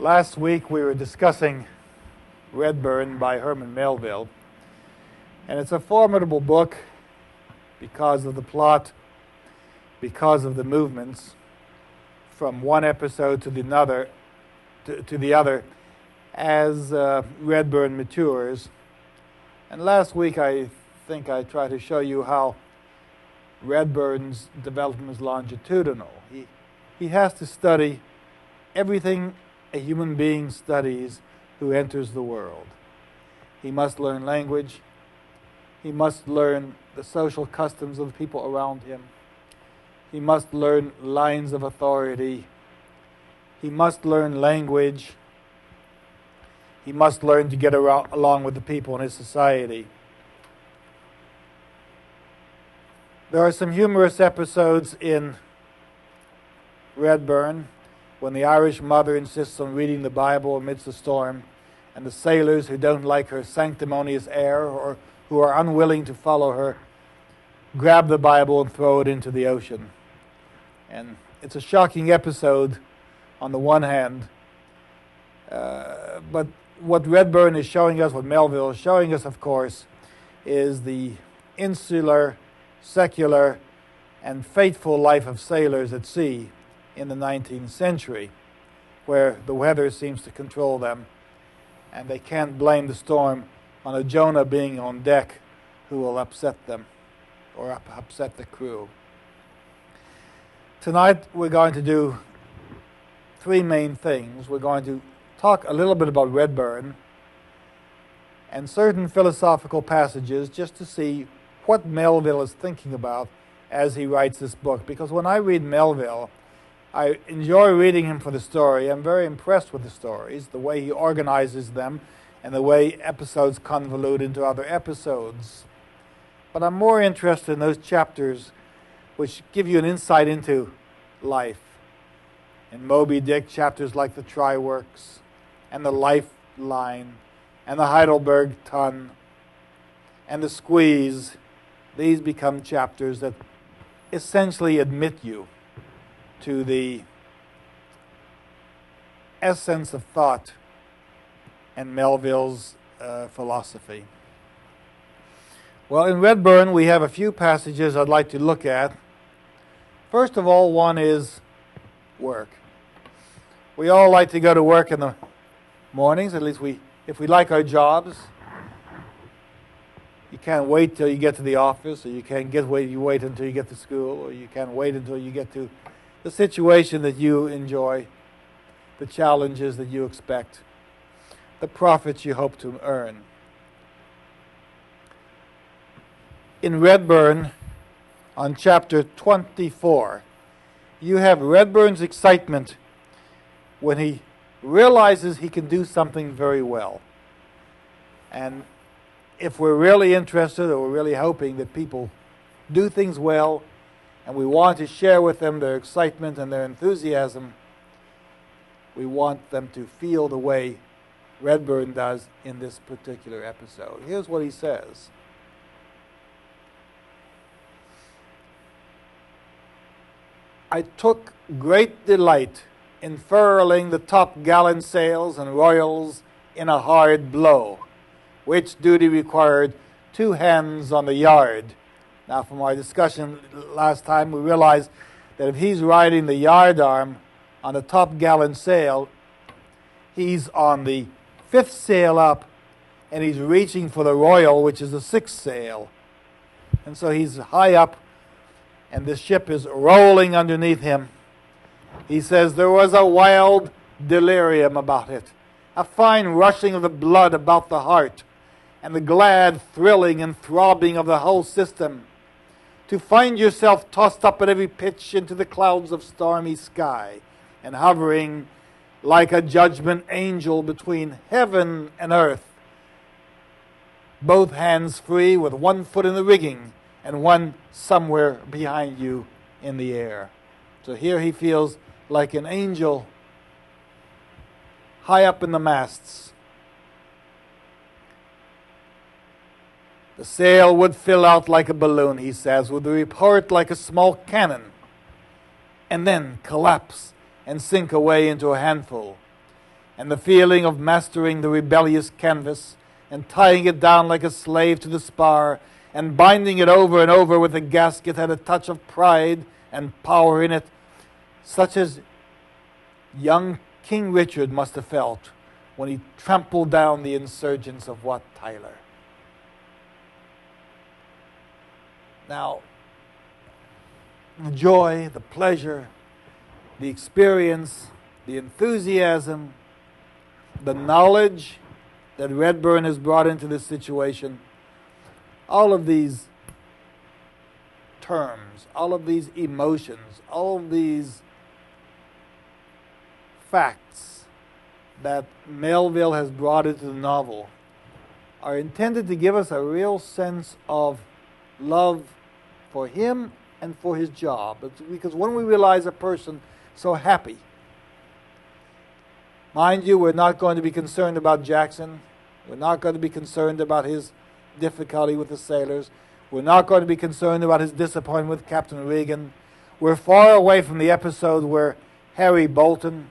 Last week we were discussing Redburn by Herman Melville, and it's a formidable book because of the plot, because of the movements from one episode to the other as Redburn matures. And last week I think I tried to show you how Redburn's development is longitudinal. He has to study everything a human being studies who enters the world. He must learn language. He must learn the social customs of the people around him. He must learn lines of authority. He must learn language. He must learn to get along with the people in his society. There are some humorous episodes in Redburn when the Irish mother insists on reading the Bible amidst a storm, and the sailors who don't like her sanctimonious air or who are unwilling to follow her grab the Bible and throw it into the ocean. And it's a shocking episode on the one hand, but what Redburn is showing us, what Melville is showing us, of course, is the insular, secular, and faithful life of sailors at sea in the 19th century, where the weather seems to control them, and they can't blame the storm on a Jonah being on deck who will upset them or upset the crew. Tonight we're going to do three main things. We're going to talk a little bit about Redburn and certain philosophical passages just to see what Melville is thinking about as he writes this book. Because when I read Melville, I enjoy reading him for the story. I'm very impressed with the stories, the way he organizes them, and the way episodes convolute into other episodes. But I'm more interested in those chapters which give you an insight into life. In Moby Dick, chapters like the Try-Works, and the Lifeline, and the Heidelberg Tun, and the Squeeze, these become chapters that essentially admit you to the essence of thought and Melville's philosophy. Well, in Redburn, we have a few passages I'd like to look at. First of all, one is work. We all like to go to work in the mornings, at least if we like our jobs. You can't wait till you get to the office, or you wait until you get to school, or you can't wait until you get to the situation that you enjoy, the challenges that you expect, the profits you hope to earn. In Redburn, on chapter 24, you have Redburn's excitement when he realizes he can do something very well. And if we're really interested or we're really hoping that people do things well, and we want to share with them their excitement and their enthusiasm, we want them to feel the way Redburn does in this particular episode. Here's what he says. I took great delight in furling the top-gallant sails and royals in a hard blow, which duty required 2 hands on the yard. Now, from our discussion last time, we realized that if he's riding the yard arm on the top-gallant sail, he's on the 5th sail up, and he's reaching for the royal, which is the 6th sail. And so he's high up, and the ship is rolling underneath him. He says there was a wild delirium about it, a fine rushing of the blood about the heart, and the glad thrilling and throbbing of the whole system, to find yourself tossed up at every pitch into the clouds of stormy sky, and hovering like a judgment angel between heaven and earth, both hands free, with one foot in the rigging and one somewhere behind you in the air. So here he feels like an angel high up in the masts. The sail would fill out like a balloon, he says, with a report like a small cannon, and then collapse and sink away into a handful. and the feeling of mastering the rebellious canvas and tying it down like a slave to the spar and binding it over and over with a gasket had a touch of pride and power in it, such as young King Richard must have felt when he trampled down the insurgents of Wat Tyler. Now, the joy, the pleasure, the experience, the enthusiasm, the knowledge that Redburn has brought into this situation, all of these terms, all of these emotions, all of these facts that Melville has brought into the novel are intended to give us a real sense of love for him and for his job. Because when we realize a person so happy, mind you, we're not going to be concerned about Jackson. We're not going to be concerned about his difficulty with the sailors. We're not going to be concerned about his disappointment with Captain Regan. We're far away from the episode where Harry Bolton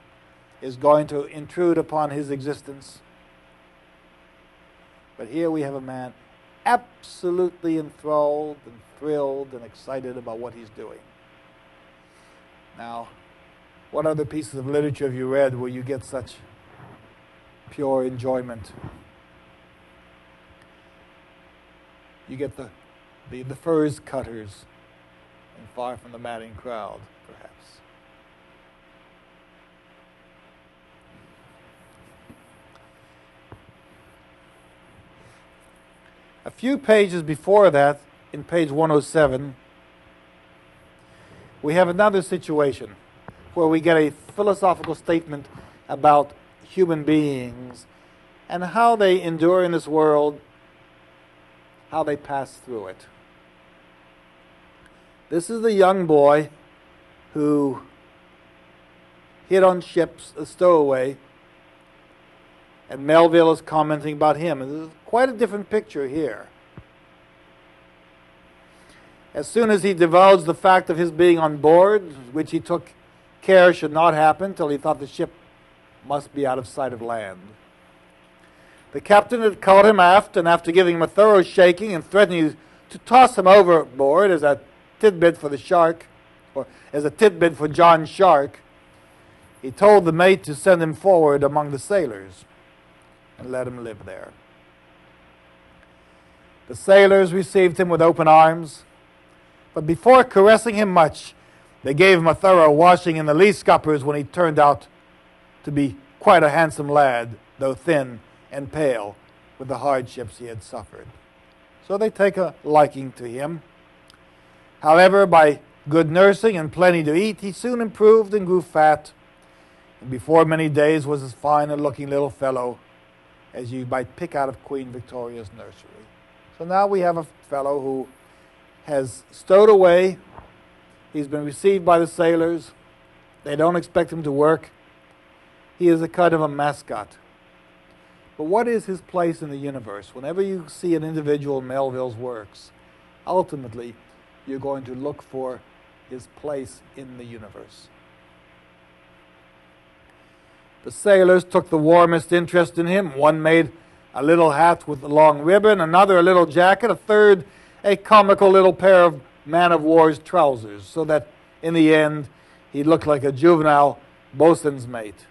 is going to intrude upon his existence. But here we have a man absolutely enthralled and thrilled and excited about what he's doing. Now, what other pieces of literature have you read where you get such pure enjoyment? You get the furs cutters and Far from the Madding Crowd, perhaps. A few pages before that, in page 107, we have another situation where we get a philosophical statement about human beings and how they endure in this world, how they pass through it. This is the young boy who hid on ships, a stowaway, and Melville is commenting about him. And this is quite a different picture here. As soon as he divulged the fact of his being on board, which he took care should not happen till he thought the ship must be out of sight of land. The captain had caught him aft, and after giving him a thorough shaking and threatening to toss him overboard as a tidbit for the shark, or as a tidbit for John Shark, he told the mate to send him forward among the sailors and let him live there. The sailors received him with open arms, but before caressing him much, they gave him a thorough washing in the lee scuppers when he turned out to be quite a handsome lad, though thin and pale with the hardships he had suffered. So they take a liking to him. However, by good nursing and plenty to eat, he soon improved and grew fat, and before many days was as fine a looking little fellow as you might pick out of Queen Victoria's nursery. So now we have a fellow who has stowed away. He's been received by the sailors. They don't expect him to work. He is a kind of a mascot. But what is his place in the universe? Whenever you see an individual in Melville's works, ultimately you're going to look for his place in the universe. The sailors took the warmest interest in him. One made a little hat with a long ribbon, another a little jacket, a third a comical little pair of man-of-war's trousers, so that in the end he looked like a juvenile boatswain's mate.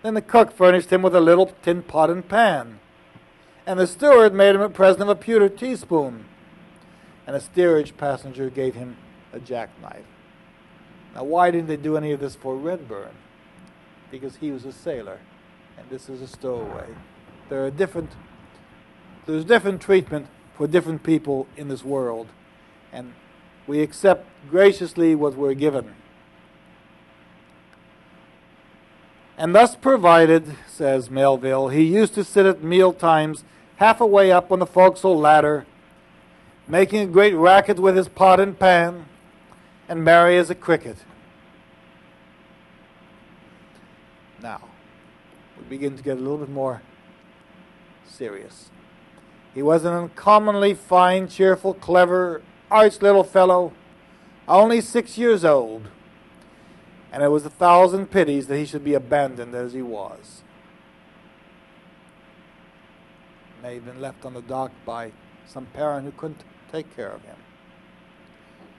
Then the cook furnished him with a little tin pot and pan, and the steward made him a present of a pewter teaspoon, and a steerage passenger gave him a jackknife. Now, why didn't they do any of this for Redburn? Because he was a sailor, and this is a stowaway. There's different treatment for different people in this world, and we accept graciously what we're given. And thus provided, says Melville, he used to sit at meal times half a way up on the forecastle ladder, making a great racket with his pot and pan, and merry as a cricket. Now, we begin to get a little bit more serious. He was an uncommonly fine, cheerful, clever, arch little fellow, only 6 years old, and it was 1,000 pities that he should be abandoned as he was. May have been left on the dock by some parent who couldn't take care of him.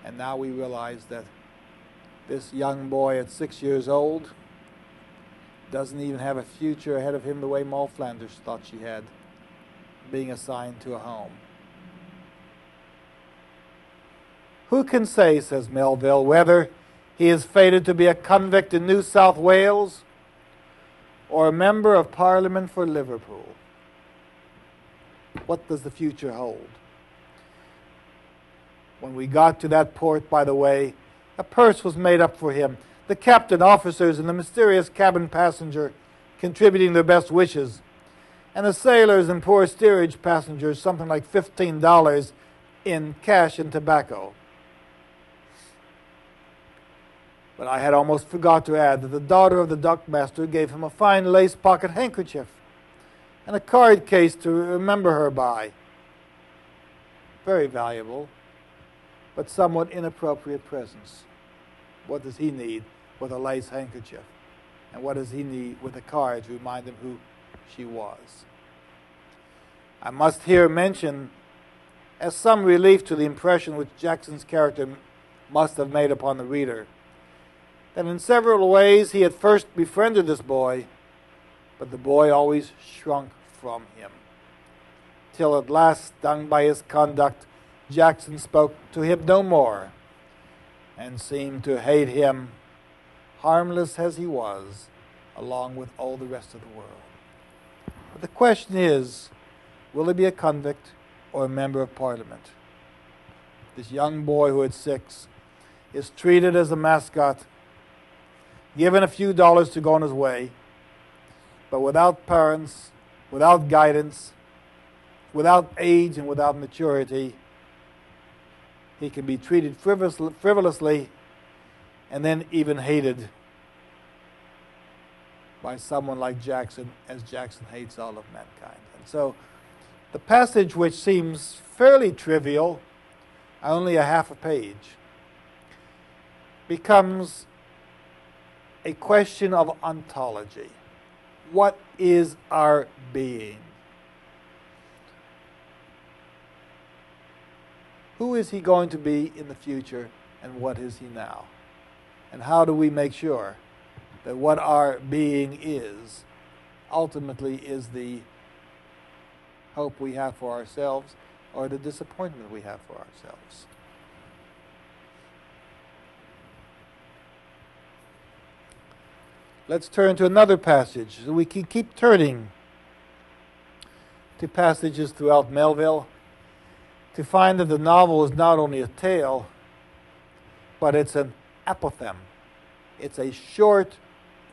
And now we realize that this young boy at 6 years old doesn't even have a future ahead of him the way Moll Flanders thought she had, being assigned to a home. Who can say, says Melville, whether he is fated to be a convict in New South Wales or a member of Parliament for Liverpool? What does the future hold? When we got to that port, by the way, a purse was made up for him. The captain, officers, and the mysterious cabin passenger contributing their best wishes, and the sailors and poor steerage passengers something like $15 in cash and tobacco. But I had almost forgot to add that the daughter of the dockmaster gave him a fine lace pocket handkerchief and a card case to remember her by. Very valuable, but somewhat inappropriate presents. What does he need with a lace handkerchief? And what does he need with a card to remind him who she was? I must here mention, as some relief to the impression which Jackson's character must have made upon the reader, that in several ways he had first befriended this boy, but the boy always shrunk from him, till at last, stung by his conduct, Jackson spoke to him no more, and seemed to hate him, harmless as he was, along with all the rest of the world. But the question is, will he be a convict or a member of Parliament? This young boy who at 6 is treated as a mascot, given a few dollars to go on his way, but without parents, without guidance, without age and without maturity, he can be treated frivolously and then even hated by someone like Jackson, as Jackson hates all of mankind. And so the passage, which seems fairly trivial, only a half a page, becomes a question of ontology. What is our being? Who is he going to be in the future, and what is he now? And how do we make sure that what our being is ultimately is the hope we have for ourselves or the disappointment we have for ourselves? Let's turn to another passage. So we can keep turning to passages throughout Melville to find that the novel is not only a tale, but it's an apothegm. It's a short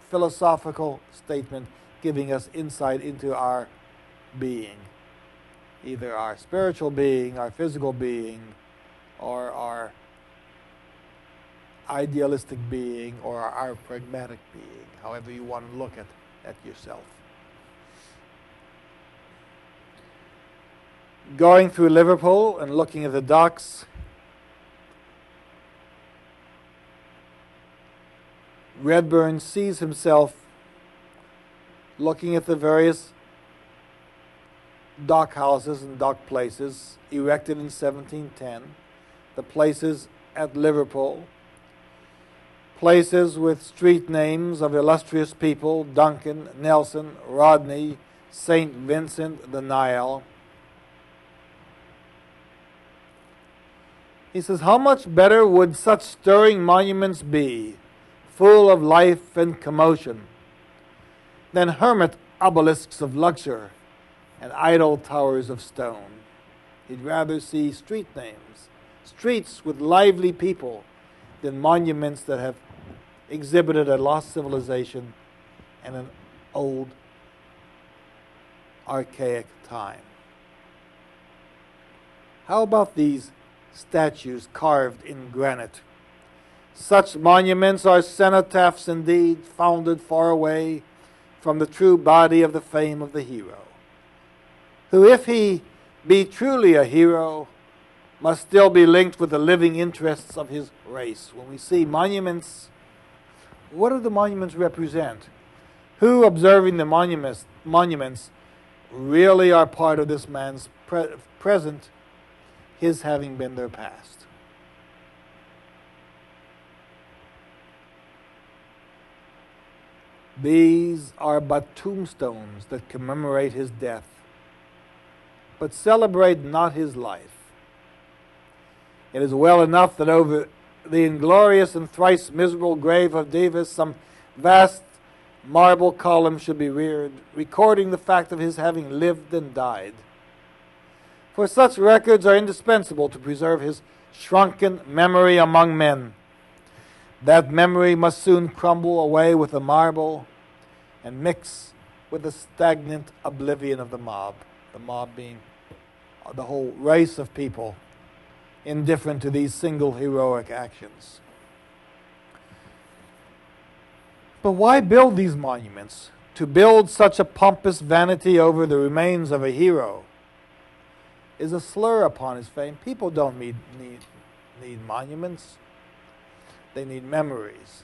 philosophical statement giving us insight into our being, either our spiritual being, our physical being, or our idealistic being, or our pragmatic being, however you want to look at yourself. Going through Liverpool and looking at the docks, Redburn sees himself looking at the various dock houses and dock places erected in 1710, the places at Liverpool, places with street names of illustrious people, Duncan, Nelson, Rodney, St. Vincent, the Nile. He says, how much better would such stirring monuments be, full of life and commotion, than hermit obelisks of luxury and idle towers of stone. He'd rather see street names, streets with lively people, than monuments that have exhibited a lost civilization and an old, archaic time. How about these statues carved in granite? Such monuments are cenotaphs indeed, founded far away from the true body of the fame of the hero, who, if he be truly a hero, must still be linked with the living interests of his race. When we see monuments What do the monuments represent? Who, observing the monuments really are part of this man's present, his having been their past? These are but tombstones that commemorate his death, but celebrate not his life. It is well enough that over the inglorious and thrice miserable grave of Davis some vast marble column should be reared, recording the fact of his having lived and died. For such records are indispensable to preserve his shrunken memory among men. That memory must soon crumble away with the marble and mix with the stagnant oblivion of the mob being the whole race of people indifferent to these single heroic actions. But why build these monuments? To build such a pompous vanity over the remains of a hero is a slur upon his fame. People don't need monuments. They need memories.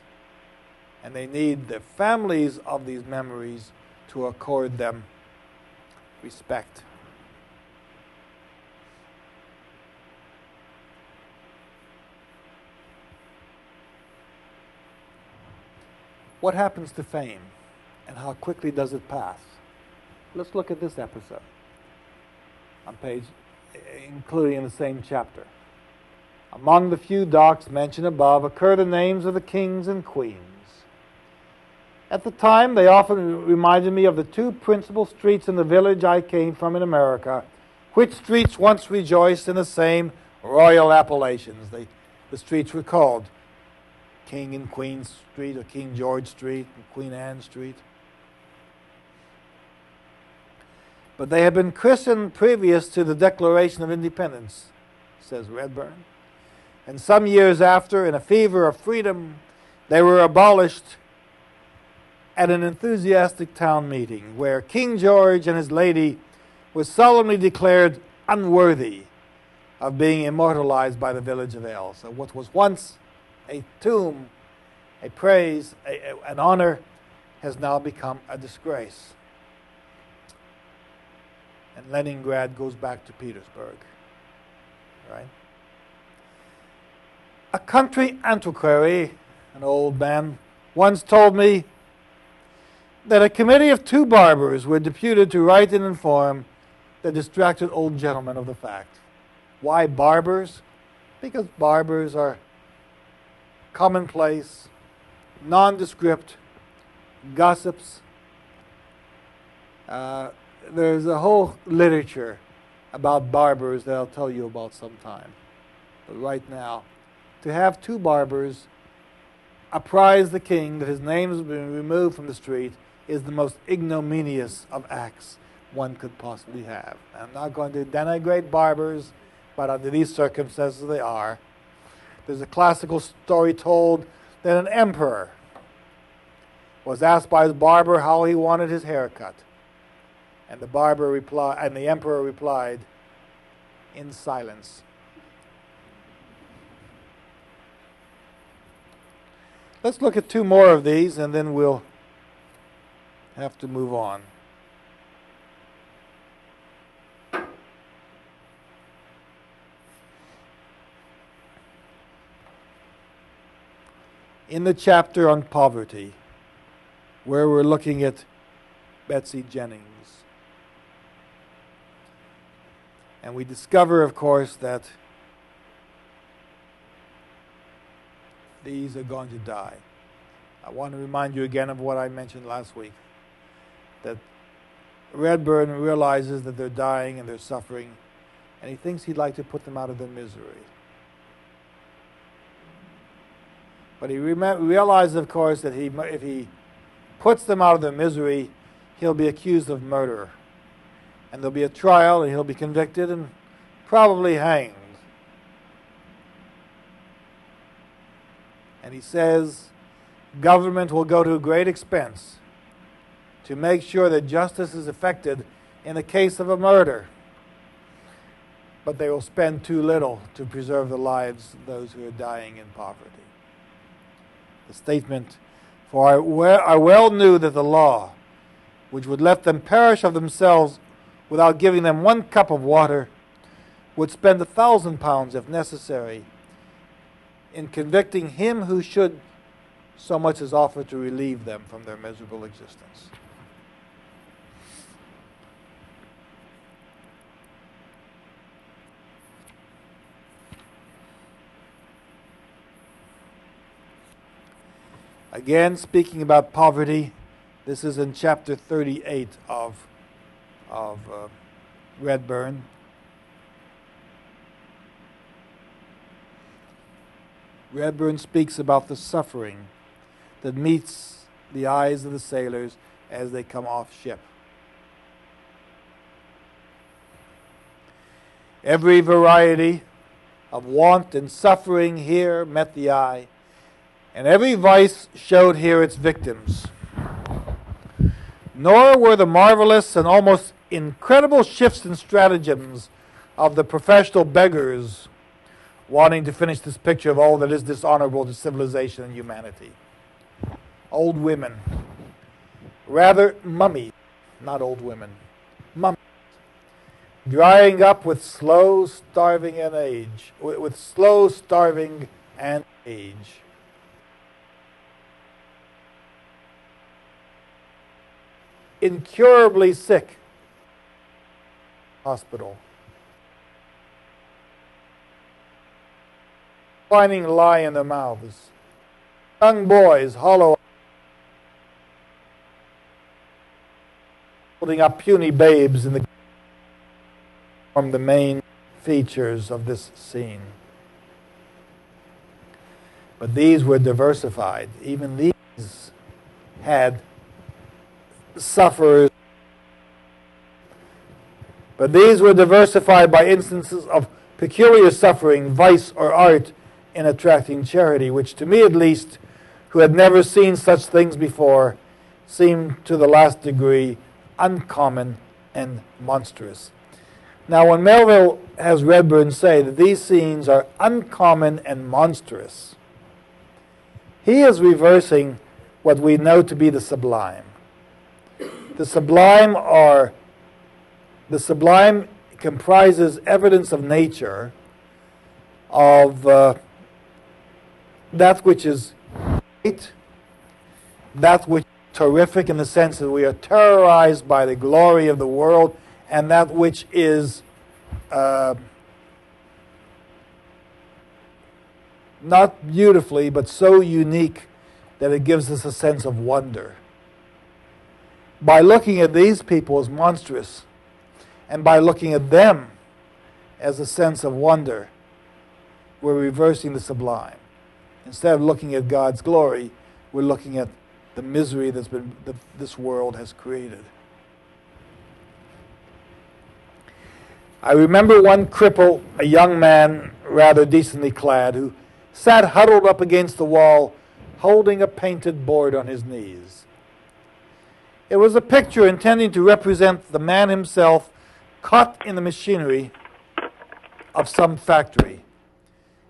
And they need the families of these memories to accord them respect. What happens to fame, and how quickly does it pass? Let's look at this episode on page, including in the same chapter. Among the few docks mentioned above occur the names of the kings and queens. At the time, they often reminded me of the two principal streets in the village I came from in America, which streets once rejoiced in the same royal appellations. The streets were called King and Queen Street, or King George Street, and Queen Anne Street. But they had been christened previous to the Declaration of Independence, says Redburn. And some years after, in a fever of freedom, they were abolished at an enthusiastic town meeting, where King George and his lady were solemnly declared unworthy of being immortalized by the village of L. So what was once a tomb, a praise, an honor, has now become a disgrace. And Leningrad goes back to Petersburg, right? A country antiquary, an old man, once told me that a committee of 2 barbers were deputed to write and inform the distracted old gentleman of the fact. Why barbers? Because barbers are commonplace, nondescript gossips. There's a whole literature about barbers that I'll tell you about sometime. But right now, to have 2 barbers apprise the king that his name has been removed from the street is the most ignominious of acts one could possibly have. I'm not going to denigrate barbers, but under these circumstances they are. There's a classical story told that an emperor was asked by his barber how he wanted his hair cut. And the emperor replied, in silence. Let's look at 2 more of these, and then we'll have to move on. In the chapter on poverty, where we're looking at Betsy Jennings. And we discover, of course, that these are going to die. I want to remind you again of what I mentioned last week, that Redburn realizes that they're dying and they're suffering, and he thinks he'd like to put them out of their misery. But he realizes, of course, that if he puts them out of their misery, he'll be accused of murder. And there'll be a trial, and he'll be convicted and probably hanged. And he says, government will go to a great expense to make sure that justice is effected in the case of a murder. But they will spend too little to preserve the lives of those who are dying in poverty. The statement For I well knew that the law, which would let them perish of themselves without giving them 1 cup of water, would spend £1,000, if necessary, in convicting him who should so much as offer to relieve them from their miserable existence. Again, speaking about poverty, this is in chapter 38 of Redburn. Redburn speaks about the suffering that meets the eyes of the sailors as they come off ship. Every variety of want and suffering here met the eye, and every vice showed here its victims. Nor were the marvelous and almost incredible shifts and stratagems of the professional beggars wanting to finish this picture of all that is dishonorable to civilization and humanity. Old women, rather mummies, not old women, mummies, drying up with slow starving and age, incurably sick, hospital, finding lie in their mouths, young boys hollow, holding up puny babes in the form the main features of this scene. But these were diversified. Even these had sufferers. But these were diversified by instances of peculiar suffering, vice, or art in attracting charity, which to me at least, who had never seen such things before, seemed to the last degree uncommon and monstrous. Now, when Melville has Redburn say that these scenes are uncommon and monstrous, he is reversing what we know to be the sublime. The sublime comprises evidence of nature, of that which is great, that which is terrific in the sense that we are terrorized by the glory of the world, and that which is not beautifully, but so unique that it gives us a sense of wonder. By looking at these people as monstrous, and by looking at them as a sense of wonder, we're reversing the sublime. Instead of looking at God's glory, we're looking at the misery that this world has created. I remember one cripple, a young man, rather decently clad, who sat huddled up against the wall, holding a painted board on his knees. It was a picture intending to represent the man himself caught in the machinery of some factory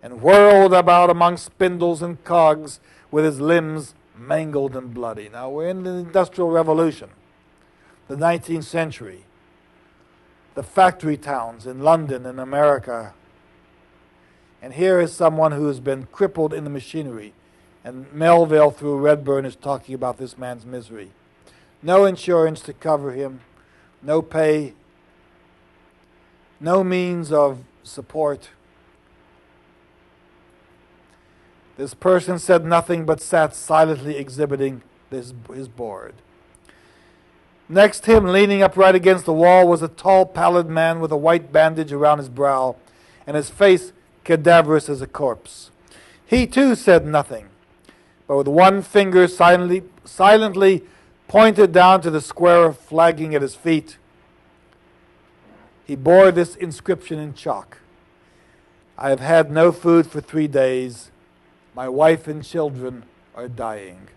and whirled about among spindles and cogs with his limbs mangled and bloody. Now, we're in the Industrial Revolution, the 19th century, the factory towns in London and America. And here is someone who has been crippled in the machinery. And Melville, through Redburn, is talking about this man's misery. No insurance to cover him, no pay, no means of support. This person said nothing but sat silently exhibiting his board. Next to him, leaning upright against the wall, was a tall, pallid man with a white bandage around his brow and his face cadaverous as a corpse. He too said nothing, but with one finger silently pointed down to the square of flagging at his feet. He bore this inscription in chalk: "I have had no food for 3 days. My wife and children are dying."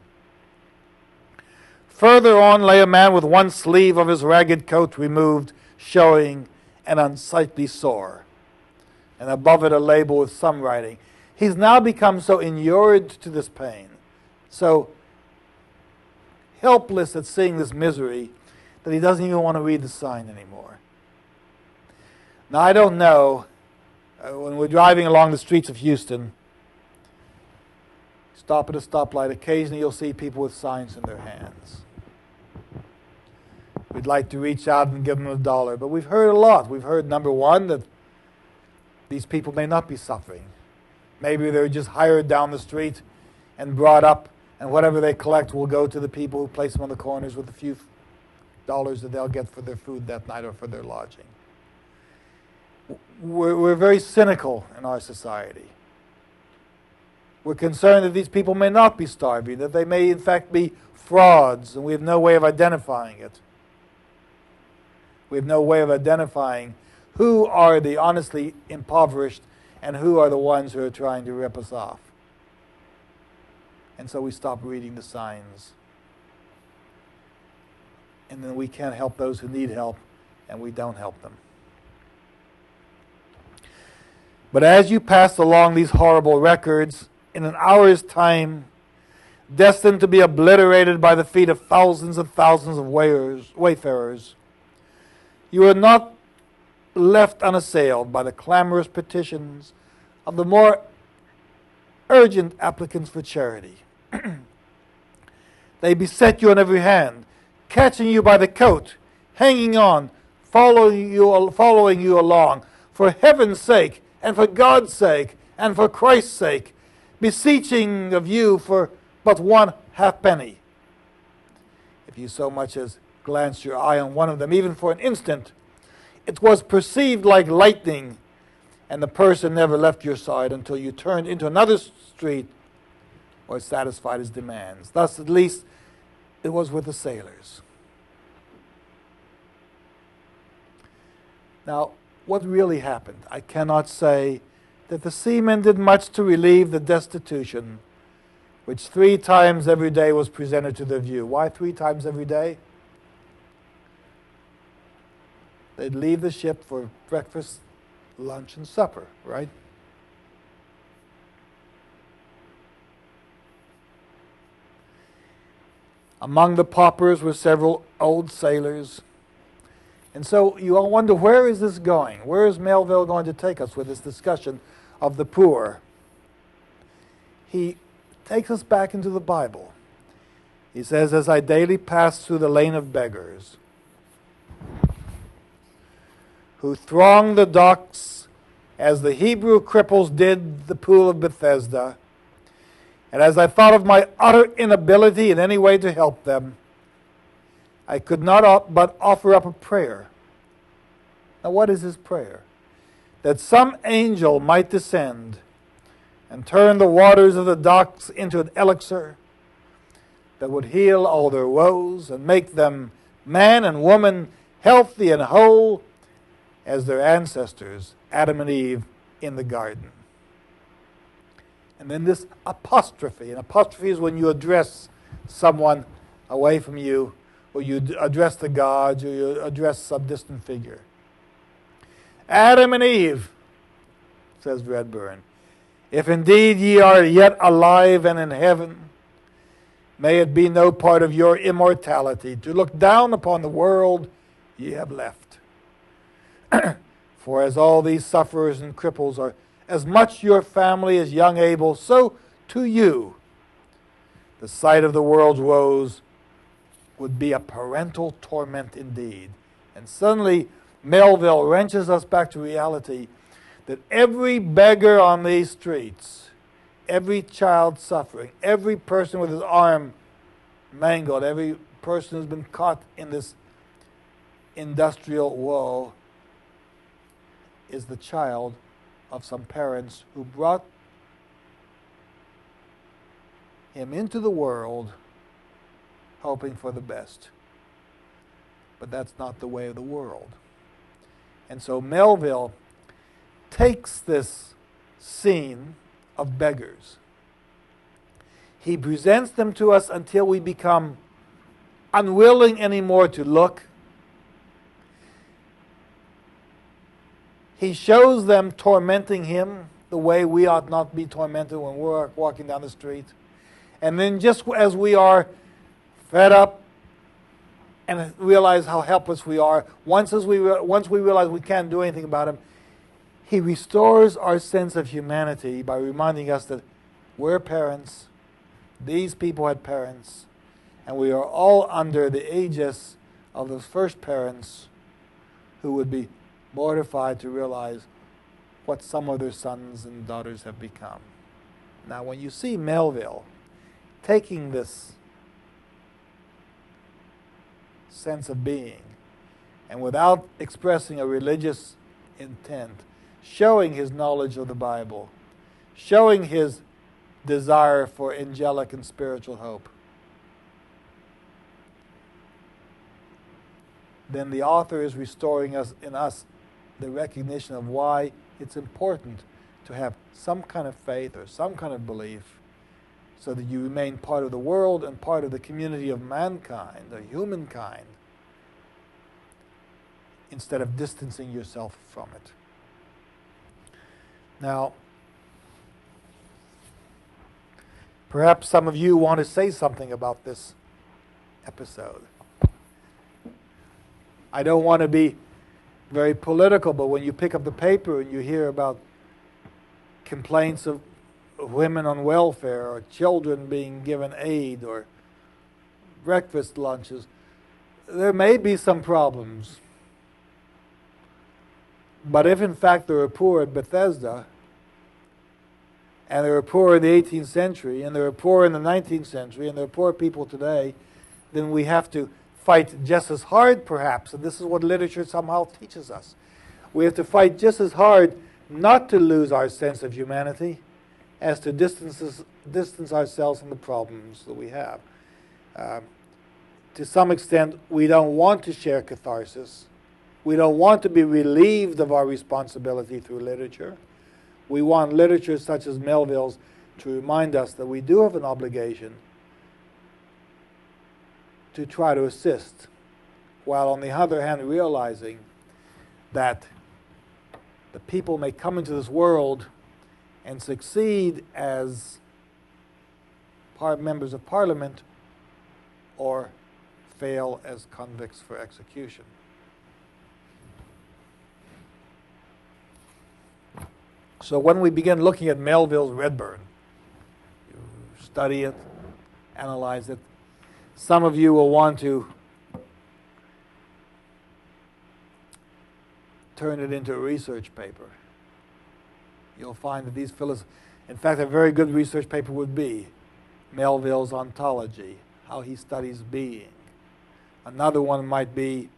Further on lay a man with one sleeve of his ragged coat removed, showing an unsightly sore, and above it a label with some writing. He's now become so inured to this pain, so helpless at seeing this misery that he doesn't even want to read the sign anymore. Now, I don't know, when we're driving along the streets of Houston, stop at a stoplight, occasionally you'll see people with signs in their hands. We'd like to reach out and give them $1, but we've heard a lot. We've heard, number one, that these people may not be suffering. Maybe they're just hired down the street and brought up, and whatever they collect will go to the people who place them on the corners with a few dollars that they'll get for their food that night or for their lodging. We're very cynical in our society. We're concerned that these people may not be starving, that they may in fact be frauds, and we have no way of identifying it. We have no way of identifying who are the honestly impoverished and who are the ones who are trying to rip us off. And so we stop reading the signs. And then we can't help those who need help, and we don't help them. But as you pass along these horrible records, in an hour's time, destined to be obliterated by the feet of thousands and thousands of wayfarers, you are not left unassailed by the clamorous petitions of the more urgent applicants for charity. They beset you on every hand, catching you by the coat, hanging on, following you along. For heaven's sake, and for God's sake, and for Christ's sake, beseeching of you for but 1 halfpenny. If you so much as glanced your eye on one of them, even for an instant, it was perceived like lightning, and the person never left your side until you turned into another street or satisfied his demands. Thus, at least, it was with the sailors. Now, what really happened? I cannot say that the seamen did much to relieve the destitution which 3 times every day was presented to their view. Why 3 times every day? They'd leave the ship for breakfast, lunch, and supper, right? Among the paupers were several old sailors. And so you all wonder, where is this going? Where is Melville going to take us with this discussion of the poor? He takes us back into the Bible. He says, as I daily pass through the lane of beggars, who throng the docks as the Hebrew cripples did the pool of Bethesda, and as I thought of my utter inability in any way to help them, I could not but offer up a prayer. Now, what is his prayer? That some angel might descend and turn the waters of the docks into an elixir that would heal all their woes and make them man and woman healthy and whole as their ancestors, Adam and Eve, in the garden. And then this apostrophe. An apostrophe is when you address someone away from you, or you address the gods, or you address some distant figure. Adam and Eve, says Redburn, if indeed ye are yet alive and in heaven, may it be no part of your immortality to look down upon the world ye have left. For as all these sufferers and cripples are as much your family as young Abel, so to you the sight of the world's woes would be a parental torment indeed. And suddenly Melville wrenches us back to reality that every beggar on these streets, every child suffering, every person with his arm mangled, every person who's been caught in this industrial woe is the child of some parents who brought him into the world hoping for the best. But that's not the way of the world. And so Melville takes this scene of beggars. He presents them to us until we become unwilling anymore to look. He shows them tormenting him the way we ought not be tormented when we're walking down the street. And then just as we are fed up, and realize how helpless we are. Once we realize we can't do anything about him, he restores our sense of humanity by reminding us that we're parents, these people had parents, and we are all under the aegis of those first parents who would be mortified to realize what some of their sons and daughters have become. Now, when you see Melville taking this sense of being and without expressing a religious intent, showing his knowledge of the Bible, showing his desire for angelic and spiritual hope, then the author is restoring in us the recognition of why it's important to have some kind of faith or some kind of belief so that you remain part of the world and part of the community of mankind, or humankind, instead of distancing yourself from it. Now, perhaps some of you want to say something about this episode. I don't want to be very political, but when you pick up the paper and you hear about complaints of women on welfare or children being given aid or breakfast lunches, there may be some problems. But if in fact there were poor at Bethesda, and there were poor in the 18th century, and there were poor in the 19th century, and there are poor people today, then we have to fight just as hard, perhaps, and this is what literature somehow teaches us. We have to fight just as hard not to lose our sense of humanity as to distance ourselves from the problems that we have. To some extent, we don't want to share catharsis. We don't want to be relieved of our responsibility through literature. We want literature such as Melville's to remind us that we do have an obligation to try to assist, while on the other hand realizing that the people may come into this world and succeed as members of parliament or fail as convicts for execution. So when we begin looking at Melville's Redburn, you study it, analyze it, some of you will want to turn it into a research paper. You'll find that these in fact, a very good research paper would be Melville's ontology, how he studies being. Another one might be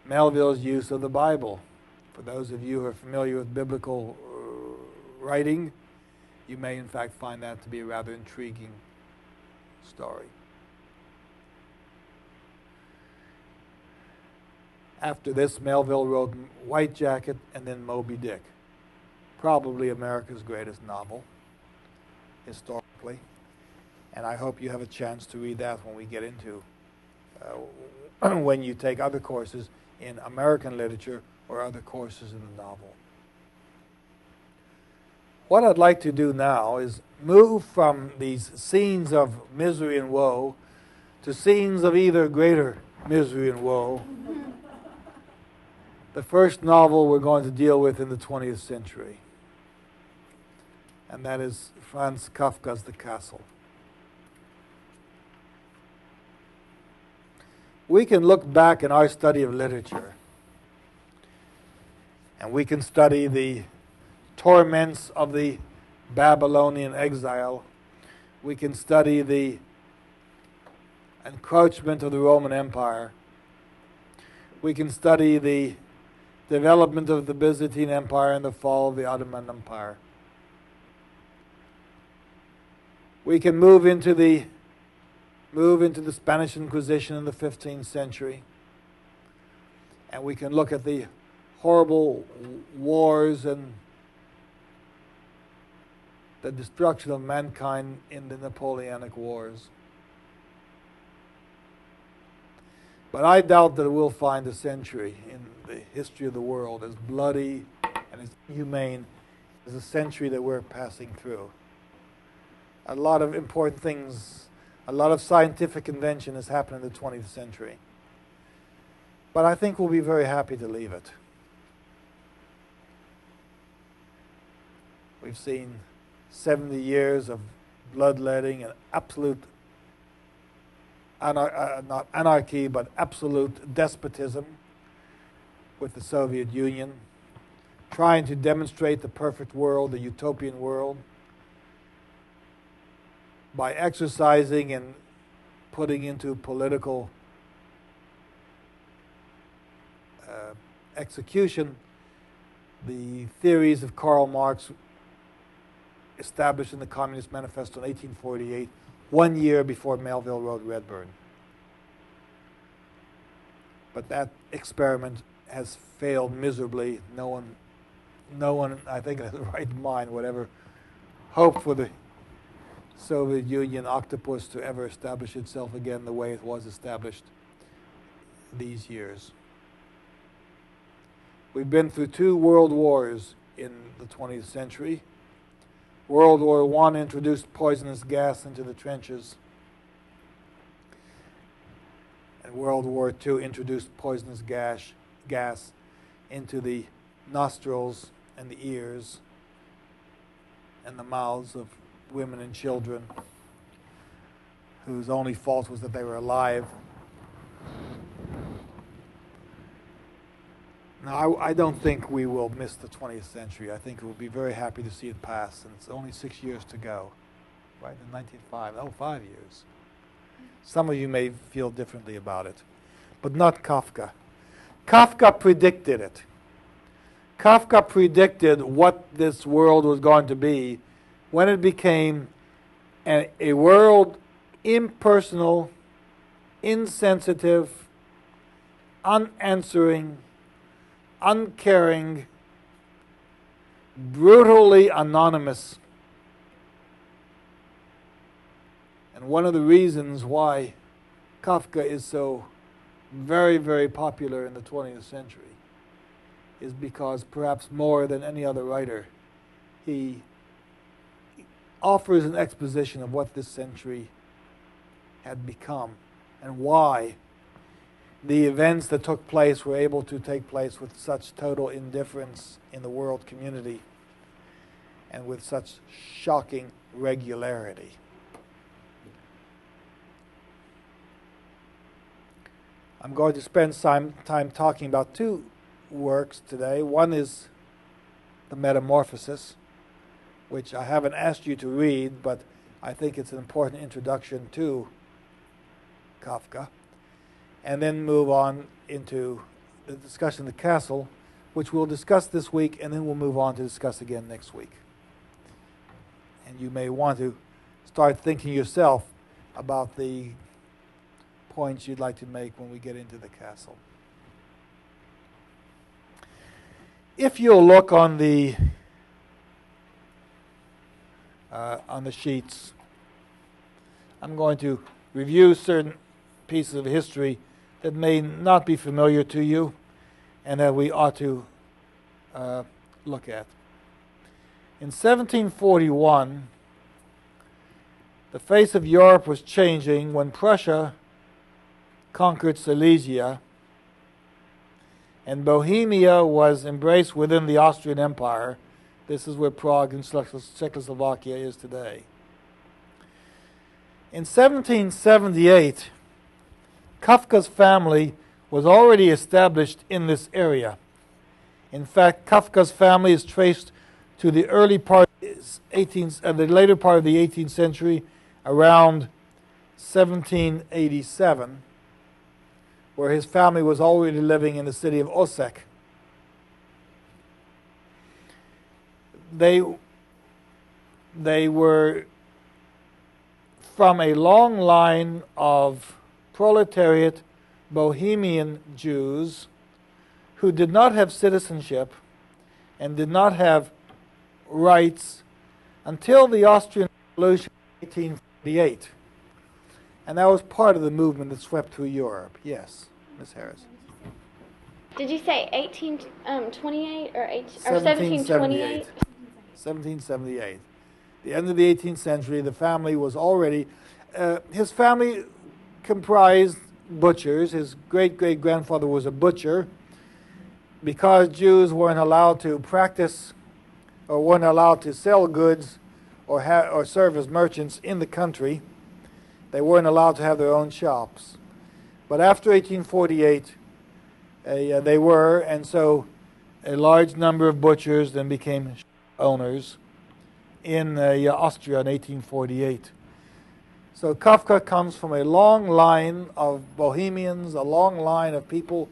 Melville's use of the Bible. For those of you who are familiar with biblical writing, you may in fact find that to be a rather intriguing story. After this, Melville wrote White Jacket and then Moby Dick, probably America's greatest novel, historically. And I hope you have a chance to read that when we get into, when you take other courses in American literature or other courses in the novel. What I'd like to do now is move from these scenes of misery and woe to scenes of either greater misery and woe. The first novel we're going to deal with in the 20th century, and that is Franz Kafka's The Castle. We can look back in our study of literature, and we can study the torments of the Babylonian exile. We can study the encroachment of the Roman Empire. We can study the development of the Byzantine Empire and the fall of the Ottoman Empire. We can move into the Spanish Inquisition in the 15th century, and we can look at the horrible wars and the destruction of mankind in the Napoleonic Wars. But I doubt that we'll find a century in the history of the world as bloody and as inhumane as the century that we're passing through. A lot of important things A lot of scientific invention has happened in the 20th century. But I think we'll be very happy to leave it. We've seen 70 years of bloodletting and absolute, not anarchy, but absolute despotism with the Soviet Union, trying to demonstrate the perfect world, the utopian world, by exercising and putting into political execution the theories of Karl Marx established in the Communist Manifesto in 1848, 1 year before Melville wrote Redburn. But that experiment has failed miserably. No one, I think, in the right mind would ever hope for the Soviet Union octopus to ever establish itself again the way it was established these years. We've been through 2 world wars in the 20th century. World War I introduced poisonous gas into the trenches, and World War II introduced poisonous gas into the nostrils and the ears and the mouths of women and children whose only fault was that they were alive. Now, I don't think we will miss the 20th century. I think we'll be very happy to see it pass, and it's only 6 years to go, right? In 1905, 5 years. Some of you may feel differently about it, but not Kafka. Kafka predicted it. Kafka predicted what this world was going to be when it became a world impersonal, insensitive, unanswering, uncaring, brutally anonymous. And one of the reasons why Kafka is so very, very popular in the 20th century is because perhaps more than any other writer, he offers an exposition of what this century had become and why the events that took place were able to take place with such total indifference in the world community and with such shocking regularity. I'm going to spend some time talking about 2 works today. One is the Metamorphosis, which I haven't asked you to read, but I think it's an important introduction to Kafka. And then move on into the discussion of the castle, which we'll discuss this week, and then we'll move on to discuss again next week. And you may want to start thinking yourself about the points you'd like to make when we get into the castle. If you'll look on the sheets, I'm going to review certain pieces of history that may not be familiar to you and that we ought to look at. In 1741, the face of Europe was changing when Prussia conquered Silesia and Bohemia was embraced within the Austrian Empire. This is where Prague and Czechoslovakia is today. In 1778, Kafka's family was already established in this area. In fact, Kafka's family is traced to the early part the later part of the 18th century, around 1787, where his family was already living in the city of Osek. They were from a long line of proletariat Bohemian Jews who did not have citizenship and did not have rights until the Austrian Revolution in 1848. And that was part of the movement that swept through Europe. Yes, Ms. Harris. Did you say 1828 or 1728? 1778. The end of the 18th century, the family was already, His family comprised butchers. His great-great-grandfather was a butcher. Because Jews weren't allowed to practice or weren't allowed to sell goods or serve as merchants in the country, they weren't allowed to have their own shops. But after 1848, they were, and so a large number of butchers then became owners in Austria in 1848. So Kafka comes from a long line of Bohemians, a long line of people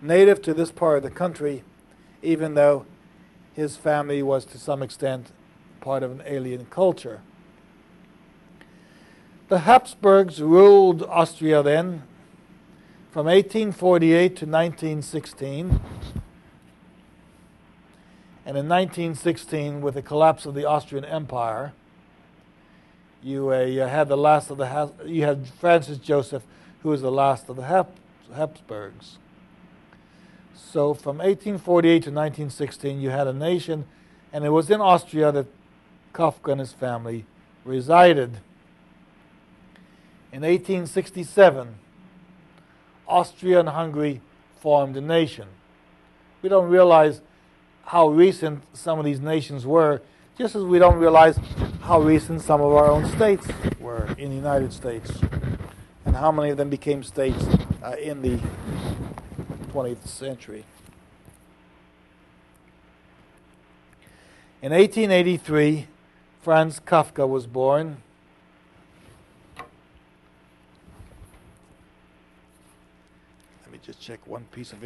native to this part of the country, even though his family was to some extent part of an alien culture. The Habsburgs ruled Austria then from 1848 to 1916. And in 1916, with the collapse of the Austrian Empire, you had the last of the you had Francis Joseph, who was the last of the Habsburgs. So from 1848 to 1916, you had a nation, and it was in Austria that Kafka and his family resided. In 1867, Austria and Hungary formed a nation. We don't realize how recent some of these nations were, just as we don't realize how recent some of our own states were in the United States, and how many of them became states in the 20th century. In 1883, Franz Kafka was born. Let me just check one piece of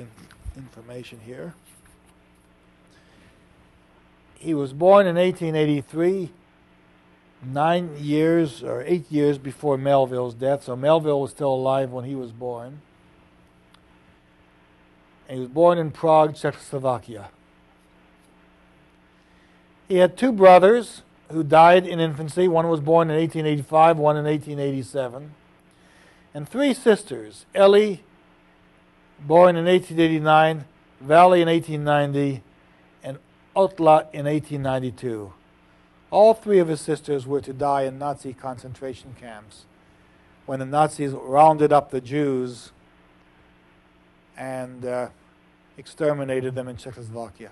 information here. He was born in 1883, 8 years before Melville's death. So Melville was still alive when he was born. And he was born in Prague, Czechoslovakia. He had two brothers who died in infancy. One was born in 1885, one in 1887. And three sisters, Ellie, born in 1889, Valley in 1890, and Otla in 1892. All three of his sisters were to die in Nazi concentration camps when the Nazis rounded up the Jews and exterminated them in Czechoslovakia.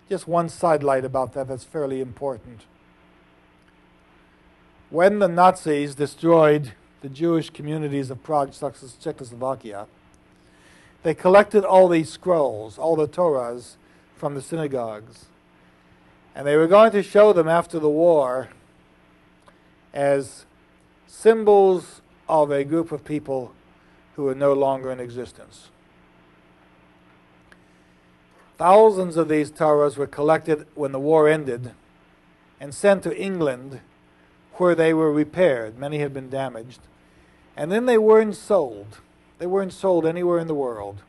Just one sidelight about that that's fairly important. When the Nazis destroyed the Jewish communities of Prague, Czechoslovakia, they collected all these scrolls, all the Torahs from the synagogues, and they were going to show them after the war as symbols of a group of people who are no longer in existence. Thousands of these Torahs were collected when the war ended and sent to England, where they were repaired. Many had been damaged. And then they weren't sold. They weren't sold anywhere in the world.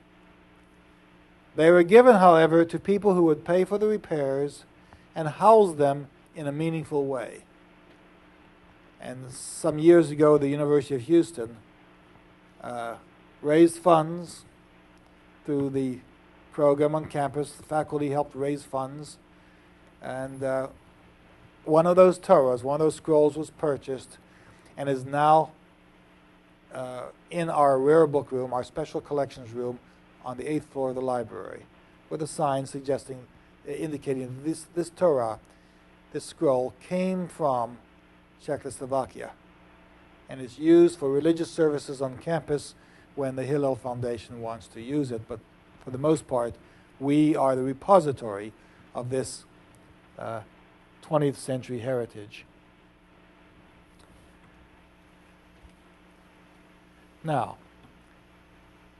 They were given, however, to people who would pay for the repairs and house them in a meaningful way. And some years ago, the University of Houston raised funds through the program on campus. The faculty helped raise funds. And one of those Torahs, one of those scrolls was purchased and is now in our rare book room, our special collections room on the 8th floor of the library, with a sign indicating this Torah, this scroll, came from Czechoslovakia and is used for religious services on campus when the Hillel Foundation wants to use it. But for the most part, we are the repository of this 20th century heritage. Now,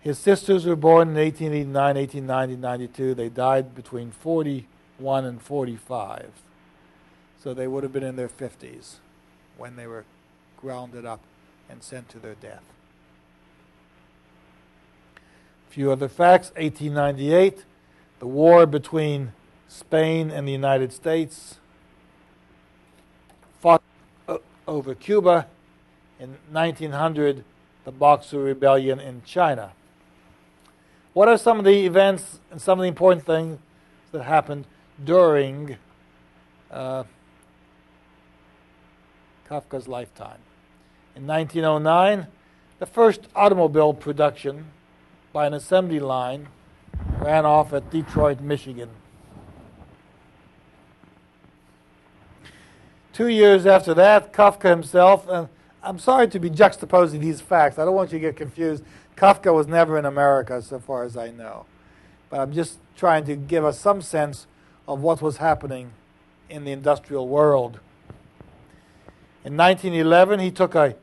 his sisters were born in 1889, 1890, 92. They died between 41 and 45. So they would have been in their 50s when they were grounded up and sent to their death. A few other facts. 1898, the war between Spain and the United States fought over Cuba. In 1900, the Boxer Rebellion in China. What are some of the events and some of the important things that happened during Kafka's lifetime. In 1909, the first automobile production by an assembly line ran off at Detroit, Michigan. 2 years after that, Kafka himself, and I'm sorry to be juxtaposing these facts. I don't want you to get confused. Kafka was never in America, so far as I know. But I'm just trying to give us some sense of what was happening in the industrial world. In 1911, he took a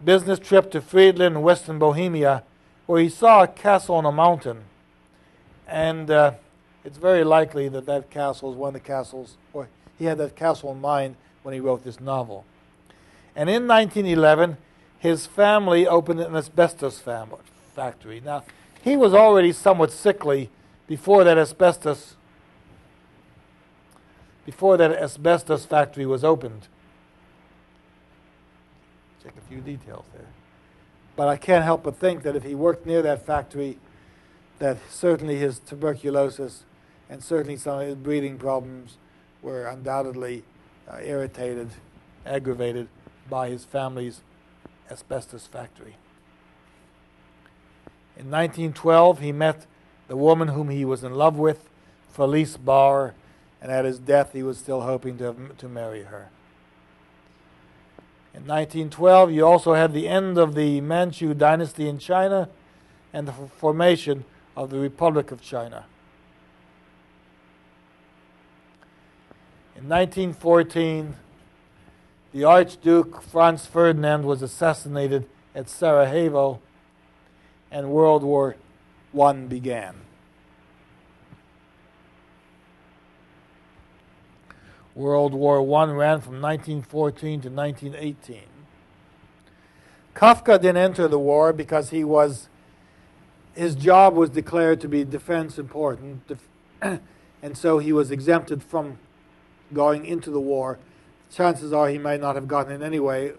business trip to Friedland in western Bohemia, where he saw a castle on a mountain. And it's very likely that that castle is one of the castles, or he had that castle in mind when he wrote this novel. And in 1911, his family opened an asbestos factory. Now, he was already somewhat sickly before that asbestos factory was opened. Check a few details there. But I can't help but think that if he worked near that factory, that certainly his tuberculosis and certainly some of his breathing problems were undoubtedly irritated, aggravated by his family's asbestos factory. In 1912, he met the woman whom he was in love with, Felice Bauer, and at his death he was still hoping to marry her. In 1912, you also had the end of the Manchu dynasty in China and the formation of the Republic of China. In 1914, the Archduke Franz Ferdinand was assassinated at Sarajevo, and World War I began. World War I ran from 1914 to 1918. Kafka didn't enter the war because his job was declared to be defense important, and so he was exempted from going into the war. Chances are he might not have gotten in anyway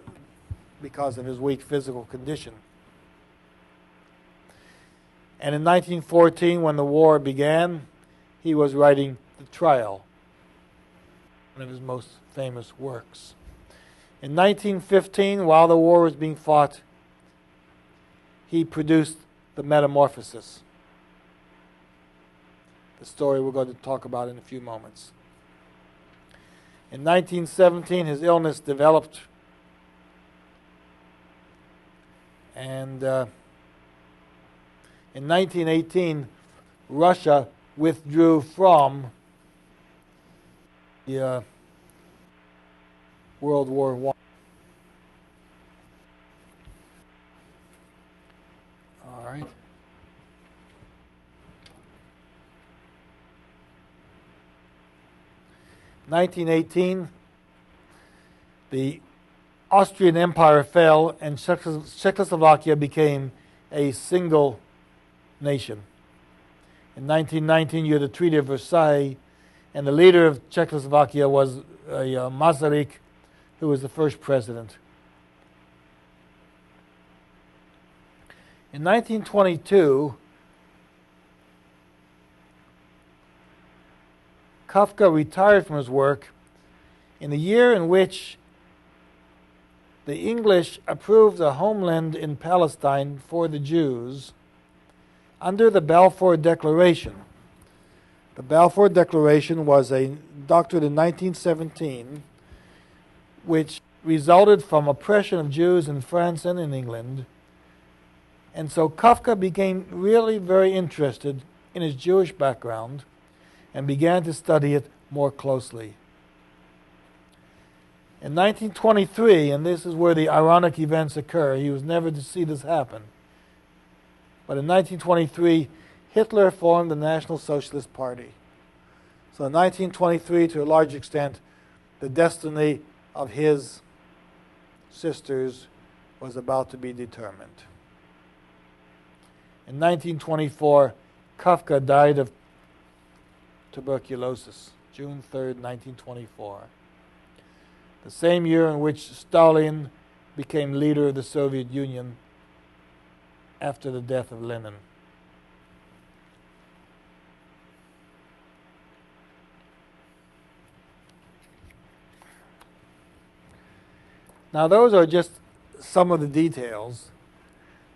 because of his weak physical condition. And in 1914, when the war began, he was writing The Trial, one of his most famous works. In 1915, while the war was being fought, he produced The Metamorphosis, the story we're going to talk about in a few moments. In 1917, his illness developed, and in 1918, Russia withdrew from the World War I. All right. In 1918, the Austrian Empire fell and Czechoslovakia became a single nation. In 1919, you had the Treaty of Versailles, and the leader of Czechoslovakia was Masaryk, who was the first president. In 1922, Kafka retired from his work in the year in which the English approved a homeland in Palestine for the Jews under the Balfour Declaration. The Balfour Declaration was a doctrine in 1917 which resulted from oppression of Jews in France and in England. And so Kafka became really very interested in his Jewish background and began to study it more closely. In 1923, and this is where the ironic events occur, he was never to see this happen, but in 1923, Hitler formed the National Socialist Party. So in 1923, to a large extent, the destiny of his sisters was about to be determined. In 1924, Kafka died of tuberculosis, June 3rd, 1924. The same year in which Stalin became leader of the Soviet Union after the death of Lenin. Now, those are just some of the details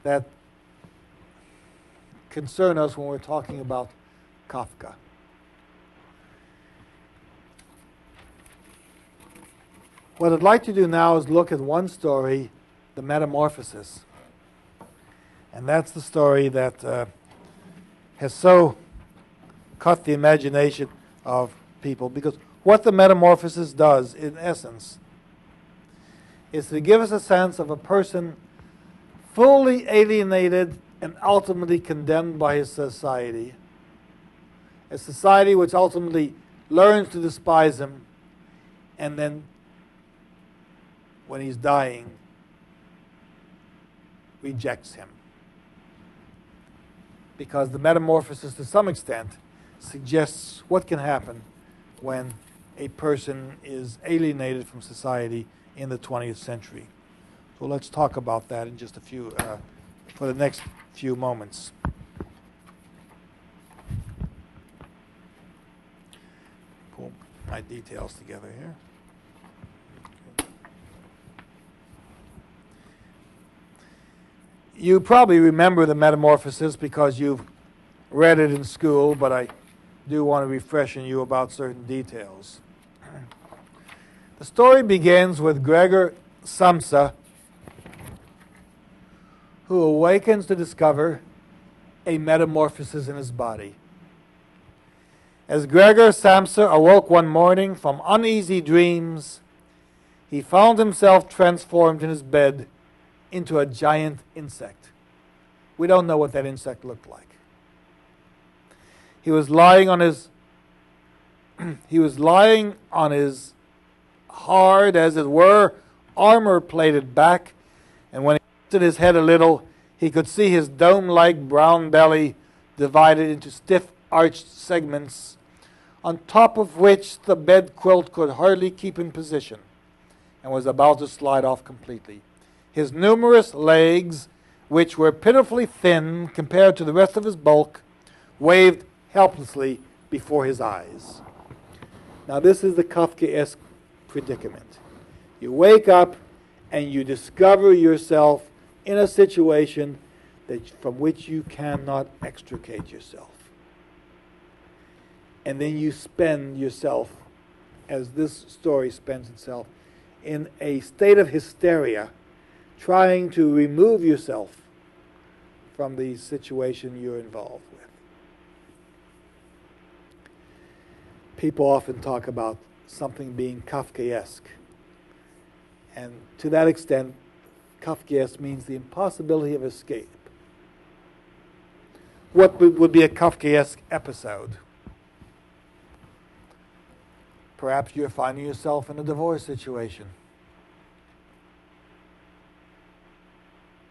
that concern us when we're talking about Kafka. What I'd like to do now is look at one story, the Metamorphosis. And that's the story that has so caught the imagination of people, because what the Metamorphosis does, in essence, is to give us a sense of a person fully alienated and ultimately condemned by his society, a society which ultimately learns to despise him, and then, when he's dying, rejects him. Because the Metamorphosis, to some extent, suggests what can happen when a person is alienated from society in the 20th century. So let's talk about that in just a few, for the next few moments. Pull my details together here. Okay. You probably remember the Metamorphosis because you've read it in school, but I do want to refresh you about certain details. The story begins with Gregor Samsa, who awakens to discover a metamorphosis in his body. As Gregor Samsa awoke one morning from uneasy dreams, he found himself transformed in his bed into a giant insect. We don't know what that insect looked like. He was lying on his hard, as it were, armor-plated back, and when he lifted his head a little, he could see his dome-like brown belly divided into stiff arched segments, on top of which the bed quilt could hardly keep in position, and was about to slide off completely. His numerous legs, which were pitifully thin compared to the rest of his bulk, waved helplessly before his eyes. Now, this is the Kafkaesque predicament. You wake up and you discover yourself in a situation from which you cannot extricate yourself. And then you spend yourself, as this story spends itself, in a state of hysteria, trying to remove yourself from the situation you're involved with. People often talk about something being Kafkaesque. And to that extent, Kafkaesque means the impossibility of escape. What would be a Kafkaesque episode? Perhaps you're finding yourself in a divorce situation.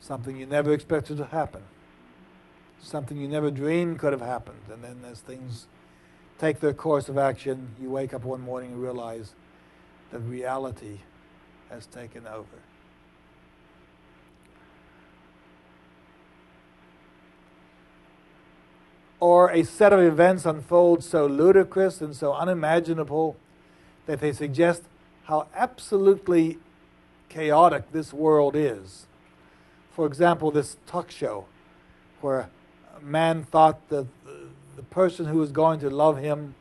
Something you never expected to happen. Something you never dreamed could have happened. And then as things take their course of action, you wake up one morning and realize that reality has taken over. Or a set of events unfold so ludicrous and so unimaginable that they suggest how absolutely chaotic this world is. For example, this talk show where a man thought that the person who was going to love him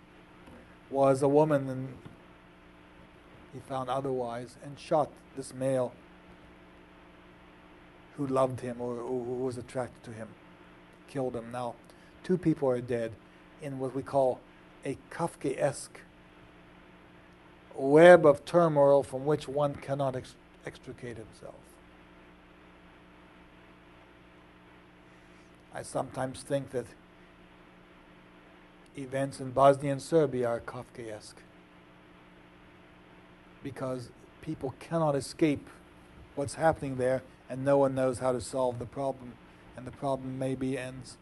was a woman, and he found otherwise, and shot this male who loved him or who was attracted to him, killed him. Now, 2 people are dead in what we call a Kafkaesque web of turmoil from which one cannot extricate himself. I sometimes think that events in Bosnia and Serbia are Kafkaesque because people cannot escape what's happening there, and no one knows how to solve the problem, and the problem maybe ends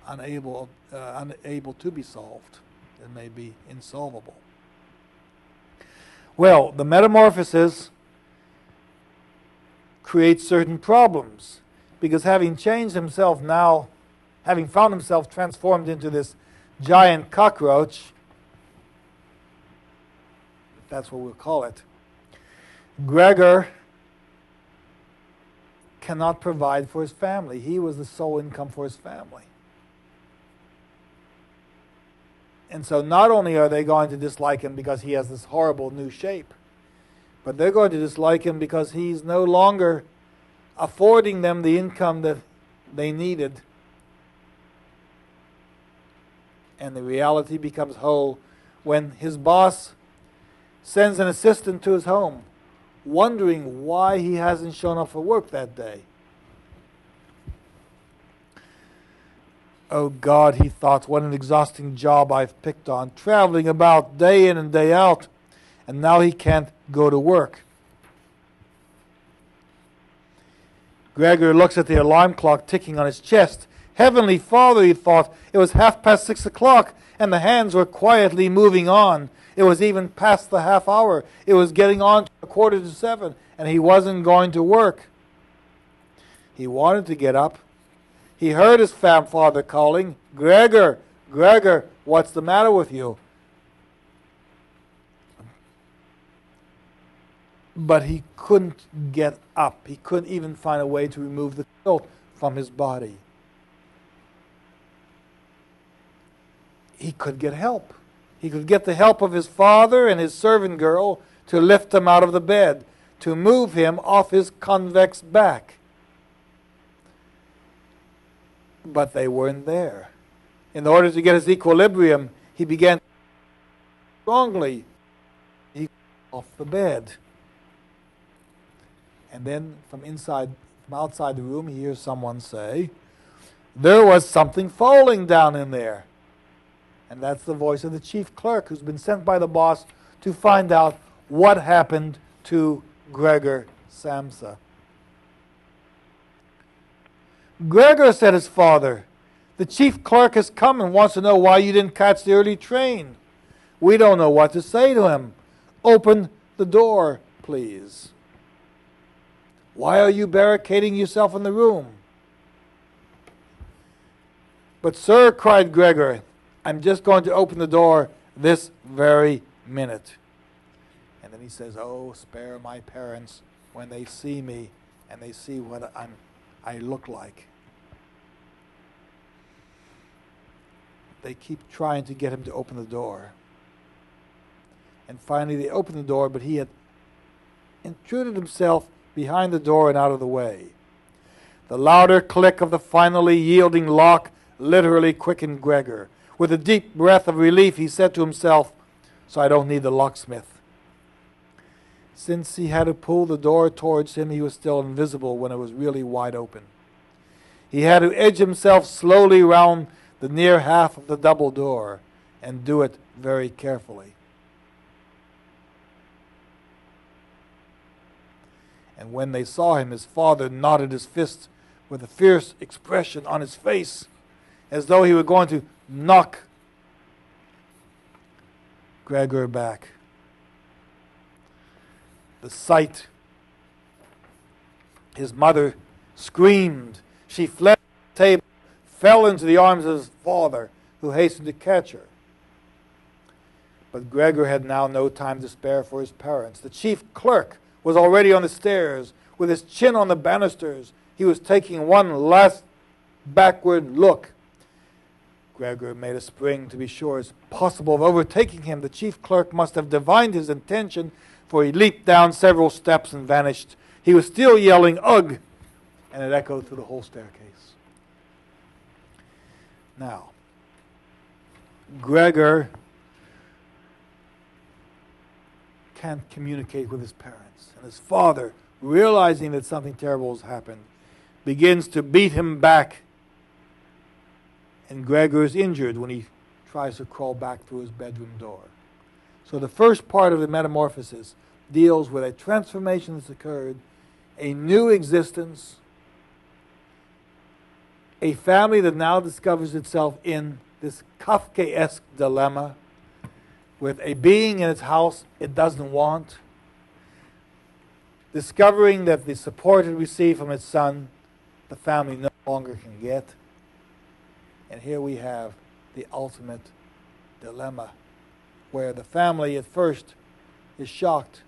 unable to be solved. It may be insolvable. Well, the Metamorphosis creates certain problems because having changed himself now, having found himself transformed into this giant cockroach, if that's what we'll call it, Gregor cannot provide for his family. He was the sole income for his family. And so not only are they going to dislike him because he has this horrible new shape, but they're going to dislike him because he's no longer affording them the income that they needed. And the reality becomes whole when his boss sends an assistant to his home, wondering why he hasn't shown up for work that day. Oh God, he thought, what an exhausting job I've picked on, traveling about day in and day out, and now he can't go to work. Gregor looks at the alarm clock ticking on his chest. Heavenly Father, he thought, it was 6:30, and the hands were quietly moving on. It was even past the half hour. It was getting on to 6:45, and he wasn't going to work. He wanted to get up. He heard his father calling, Gregor, Gregor, what's the matter with you? But he couldn't get up. He couldn't even find a way to remove the quilt from his body. He could get help. He could get the help of his father and his servant girl to lift him out of the bed, to move him off his convex back. But they weren't there. In order to get his equilibrium, he began strongly off the bed. And then from outside the room, he hears someone say, there was something falling down in there. And that's the voice of the chief clerk who's been sent by the boss to find out what happened to Gregor Samsa. Gregor, said his father, the chief clerk has come and wants to know why you didn't catch the early train. We don't know what to say to him. Open the door, please. Why are you barricading yourself in the room? But sir, cried Gregor, I'm just going to open the door this very minute. And then he says, oh, spare my parents when they see me and they see what I look like. They keep trying to get him to open the door. And finally they open the door, but he had intruded himself behind the door and out of the way. The louder click of the finally yielding lock literally quickened Gregor. With a deep breath of relief, he said to himself, so I don't need the locksmith. Since he had to pull the door towards him, he was still invisible when it was really wide open. He had to edge himself slowly round the near half of the double door and do it very carefully. And when they saw him, his father knotted his fists with a fierce expression on his face, as though he were going to knock Gregor back. The sight, his mother screamed. She fled from the table, fell into the arms of his father, who hastened to catch her. But Gregor had now no time to spare for his parents. The chief clerk was already on the stairs, with his chin on the banisters. He was taking one last backward look. Gregor made a spring to be sure as possible of overtaking him. The chief clerk must have divined his intention, for he leaped down several steps and vanished. He was still yelling, ugh, and it echoed through the whole staircase. Now, Gregor can't communicate with his parents. And his father, realizing that something terrible has happened, begins to beat him back. And Gregor is injured when he tries to crawl back through his bedroom door. So the first part of the Metamorphosis deals with a transformation that's occurred, a new existence, a family that now discovers itself in this Kafkaesque dilemma, with a being in its house it doesn't want, discovering that the support it received from its son, the family no longer can get. And here we have the ultimate dilemma, where the family at first is shocked,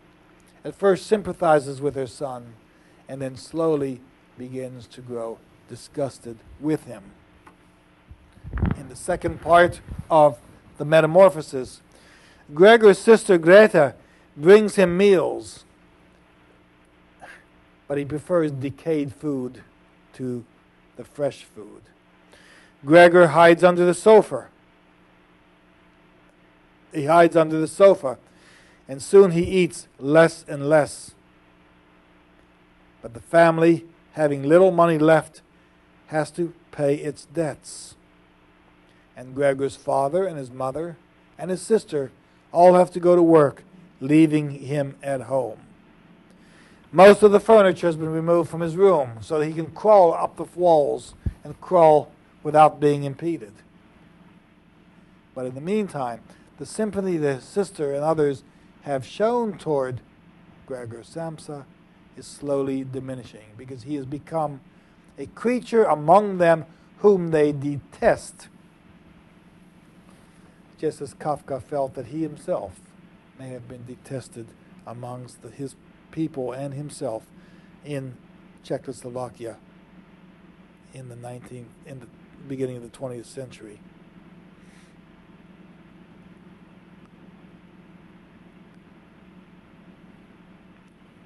at first sympathizes with their son, and then slowly begins to grow disgusted with him. In the second part of the Metamorphosis, Gregor's sister Greta brings him meals, but he prefers decayed food to the fresh food. Gregor hides under the sofa. He hides under the sofa, and soon he eats less and less. But the family, having little money left, has to pay its debts. And Gregor's father and his mother and his sister all have to go to work, leaving him at home. Most of the furniture has been removed from his room so that he can crawl up the walls and crawl without being impeded. But in the meantime, the sympathy that his sister and others have shown toward Gregor Samsa is slowly diminishing, because he has become a creature among them whom they detest, just as Kafka felt that he himself may have been detested amongst his people and himself in Czechoslovakia in the beginning of the 20th century.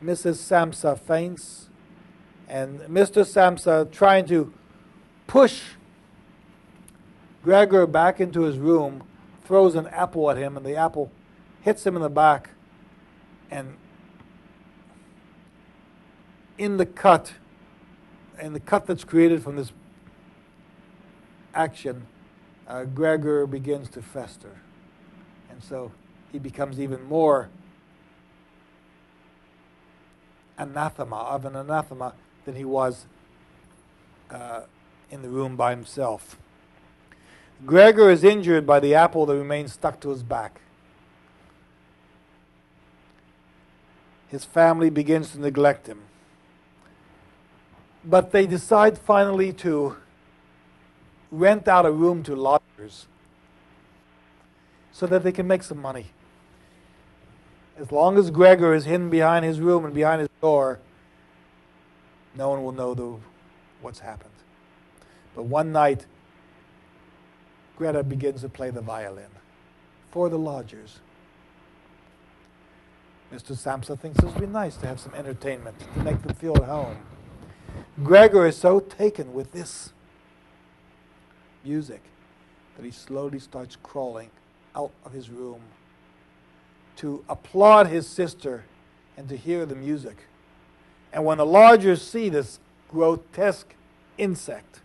Mrs. Samsa faints, and Mr. Samsa, trying to push Gregor back into his room, throws an apple at him, and the apple hits him in the back, and in the cut that's created from this action, Gregor begins to fester. And so he becomes even more of an anathema than he was in the room by himself. Gregor is injured by the apple that remains stuck to his back. His family begins to neglect him. But they decide finally to rent out a room to lodgers so that they can make some money. As long as Gregor is hidden behind his room and behind his door, no one will know what's happened. But one night, Greta begins to play the violin for the lodgers. Mr. Samsa thinks it would be nice to have some entertainment, to make them feel at home. Gregor is so taken with this music that he slowly starts crawling out of his room to applaud his sister and to hear the music. And when the lodgers see this grotesque insect,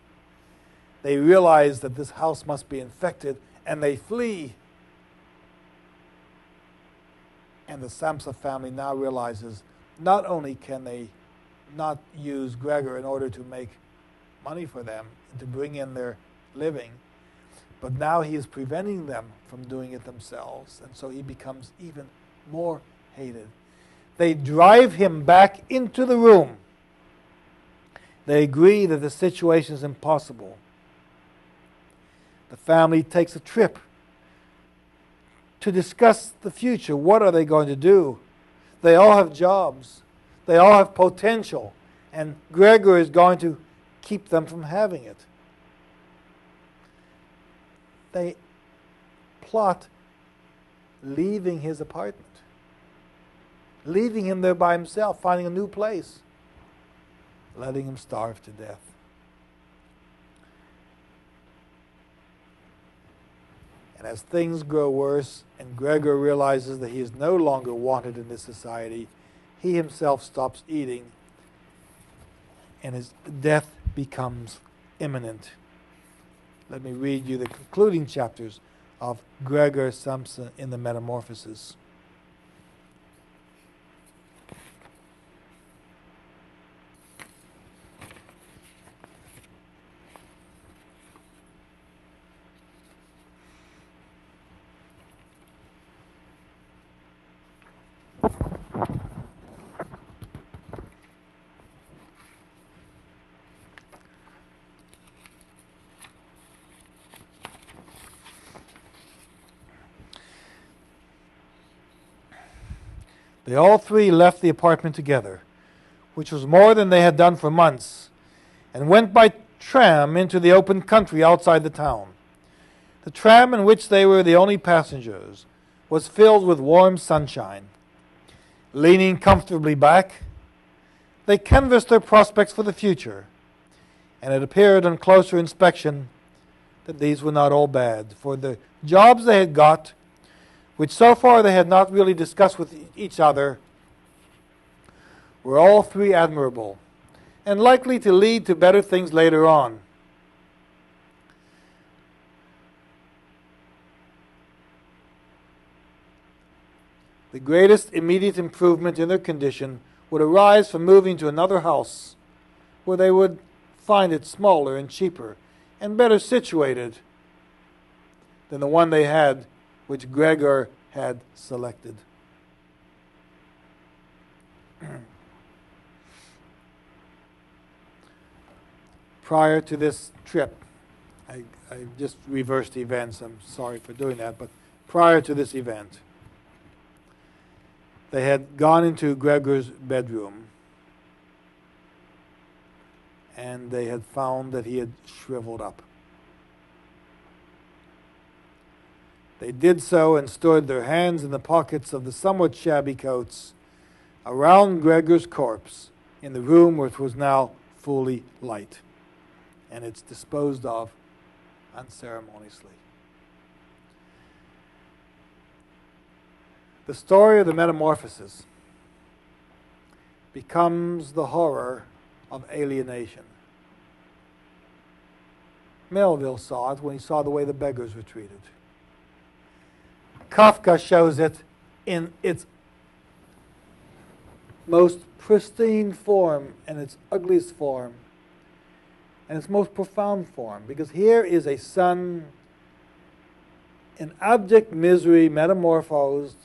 they realize that this house must be infected, and they flee. And the Samsa family now realizes not only can they not use Gregor in order to make money for them, to bring in their living, but now he is preventing them from doing it themselves, and so he becomes even more hated. They drive him back into the room. They agree that the situation is impossible. The family takes a trip to discuss the future. What are they going to do? They all have jobs. They all have potential. And Gregor is going to keep them from having it. They plot leaving his apartment, leaving him there by himself, finding a new place, letting him starve to death. And as things grow worse and Gregor realizes that he is no longer wanted in this society, he himself stops eating and his death becomes imminent. Let me read you the concluding chapters of Gregor Samsa in the Metamorphosis. They all three left the apartment together, which was more than they had done for months, and went by tram into the open country outside the town. The tram, in which they were the only passengers, was filled with warm sunshine. Leaning comfortably back, they canvassed their prospects for the future, and it appeared on closer inspection that these were not all bad, for the jobs they had got, which so far they had not really discussed with each other, were all three admirable, and likely to lead to better things later on. The greatest immediate improvement in their condition would arise from moving to another house, where they would find it smaller and cheaper and better situated than the one they had, which Gregor had selected. Prior to this trip, I just reversed events, I'm sorry for doing that, but prior to this event, they had gone into Gregor's bedroom, and they had found that he had shriveled up. They did so and stored their hands in the pockets of the somewhat shabby coats around Gregor's corpse in the room which was now fully light, and it's disposed of unceremoniously. The story of the Metamorphosis becomes the horror of alienation. Melville saw it when he saw the way the beggars were treated. Kafka shows it in its most pristine form and its ugliest form and its most profound form, because here is a son in abject misery, metamorphosized,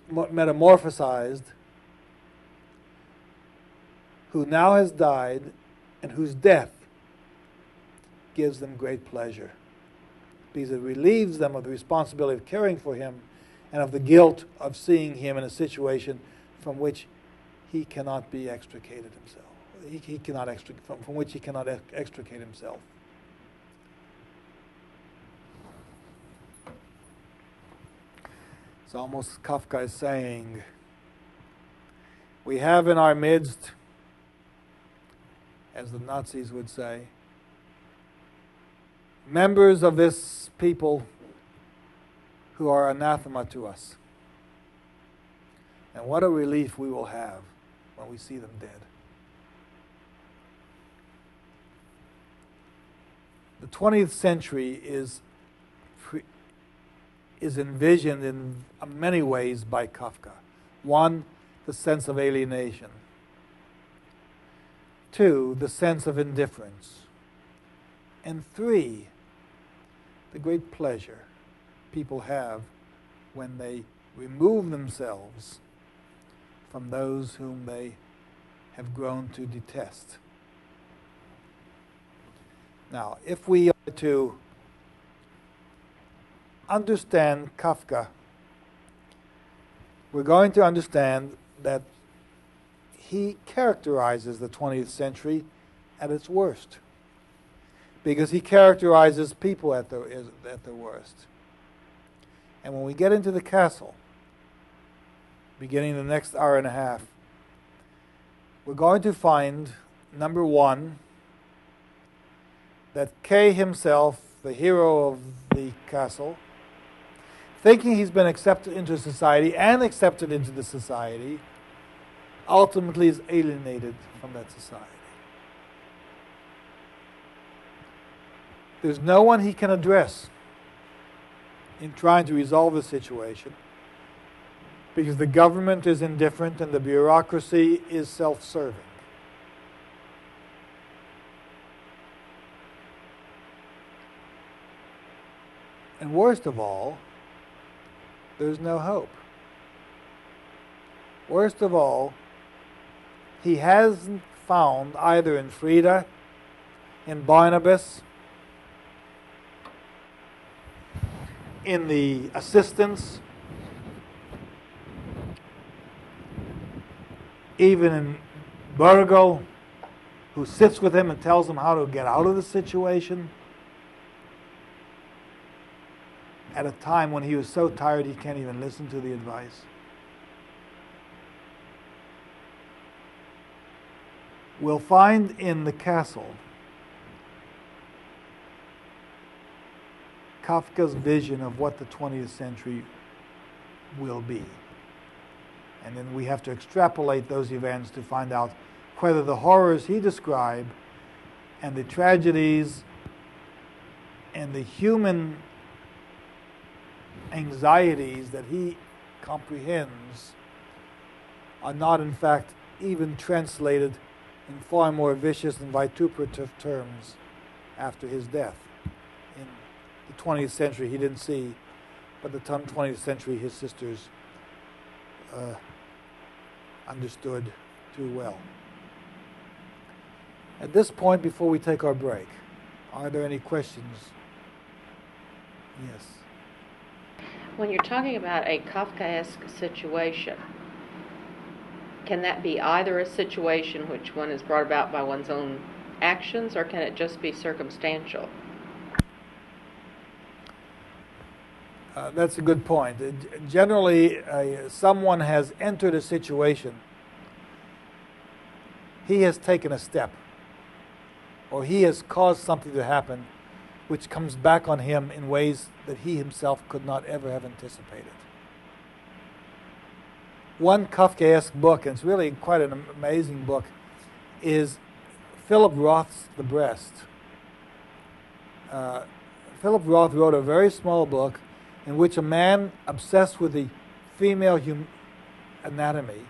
who now has died and whose death gives them great pleasure, because it relieves them of the responsibility of caring for him and of the guilt of seeing him in a situation from which he cannot be extricated himself. From which he cannot extricate himself. It's almost Kafka is saying, we have in our midst, as the Nazis would say, members of this people who are anathema to us. And what a relief we will have when we see them dead. The 20th century is envisioned in many ways by Kafka. One, the sense of alienation. Two, the sense of indifference. And three, the great pleasure people have when they remove themselves from those whom they have grown to detest. Now, if we are to understand Kafka, we're going to understand that he characterizes the 20th century at its worst, because he characterizes people at their worst. And when we get into the castle, beginning the next hour and a half, we're going to find, number one, that K himself, the hero of the castle, thinking he's been accepted into society and accepted into the society, ultimately is alienated from that society. There's no one he can address in trying to resolve the situation, because the government is indifferent and the bureaucracy is self-serving. And worst of all, there's no hope. Worst of all, he hasn't found, either in Frida, in Barnabas, in the assistants, even in Burgle, who sits with him and tells him how to get out of the situation at a time when he was so tired he can't even listen to the advice. We'll find in The Castle Kafka's vision of what the 20th century will be. And then we have to extrapolate those events to find out whether the horrors he described and the tragedies and the human anxieties that he comprehends are not in fact even translated in far more vicious and vituperative terms after his death. In the 20th century he didn't see, but the 20th century his sisters understood too well. At this point, before we take our break, are there any questions? Yes. When you're talking about a Kafkaesque situation, can that be either a situation which one is brought about by one's own actions, or can it just be circumstantial? That's a good point. Generally, someone has entered a situation, he has taken a step, or he has caused something to happen which comes back on him in ways that he himself could not ever have anticipated. One Kafkaesque book, and it's really quite an amazing book, is Philip Roth's The Breast. Philip Roth wrote a very small book in which a man obsessed with the female anatomy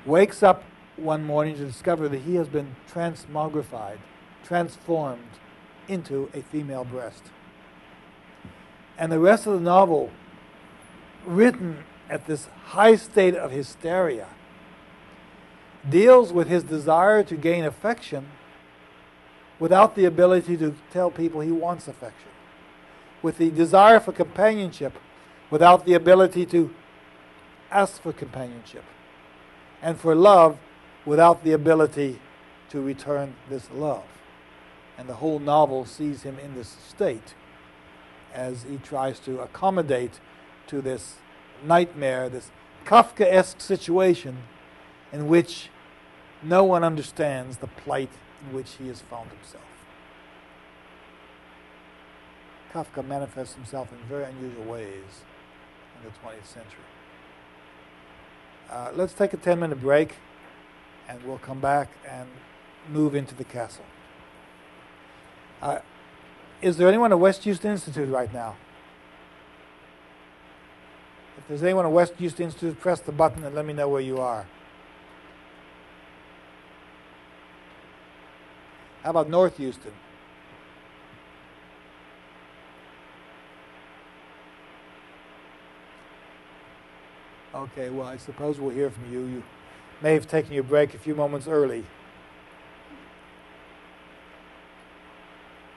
wakes up one morning to discover that he has been transmogrified, transformed into a female breast. And the rest of the novel, written at this high state of hysteria, deals with his desire to gain affection without the ability to tell people he wants affection, with the desire for companionship without the ability to ask for companionship, and for love without the ability to return this love. And the whole novel sees him in this state as he tries to accommodate to this nightmare, this Kafkaesque situation in which no one understands the plight in which he has found himself. Kafka manifests himself in very unusual ways in the 20th century. Let's take a 10-minute break, and we'll come back and move into The Castle. Is there anyone at West Houston Institute right now? If there's anyone at West Houston Institute, press the button and let me know where you are. How about North Houston? Okay, well, I suppose we'll hear from you. You may have taken your break a few moments early.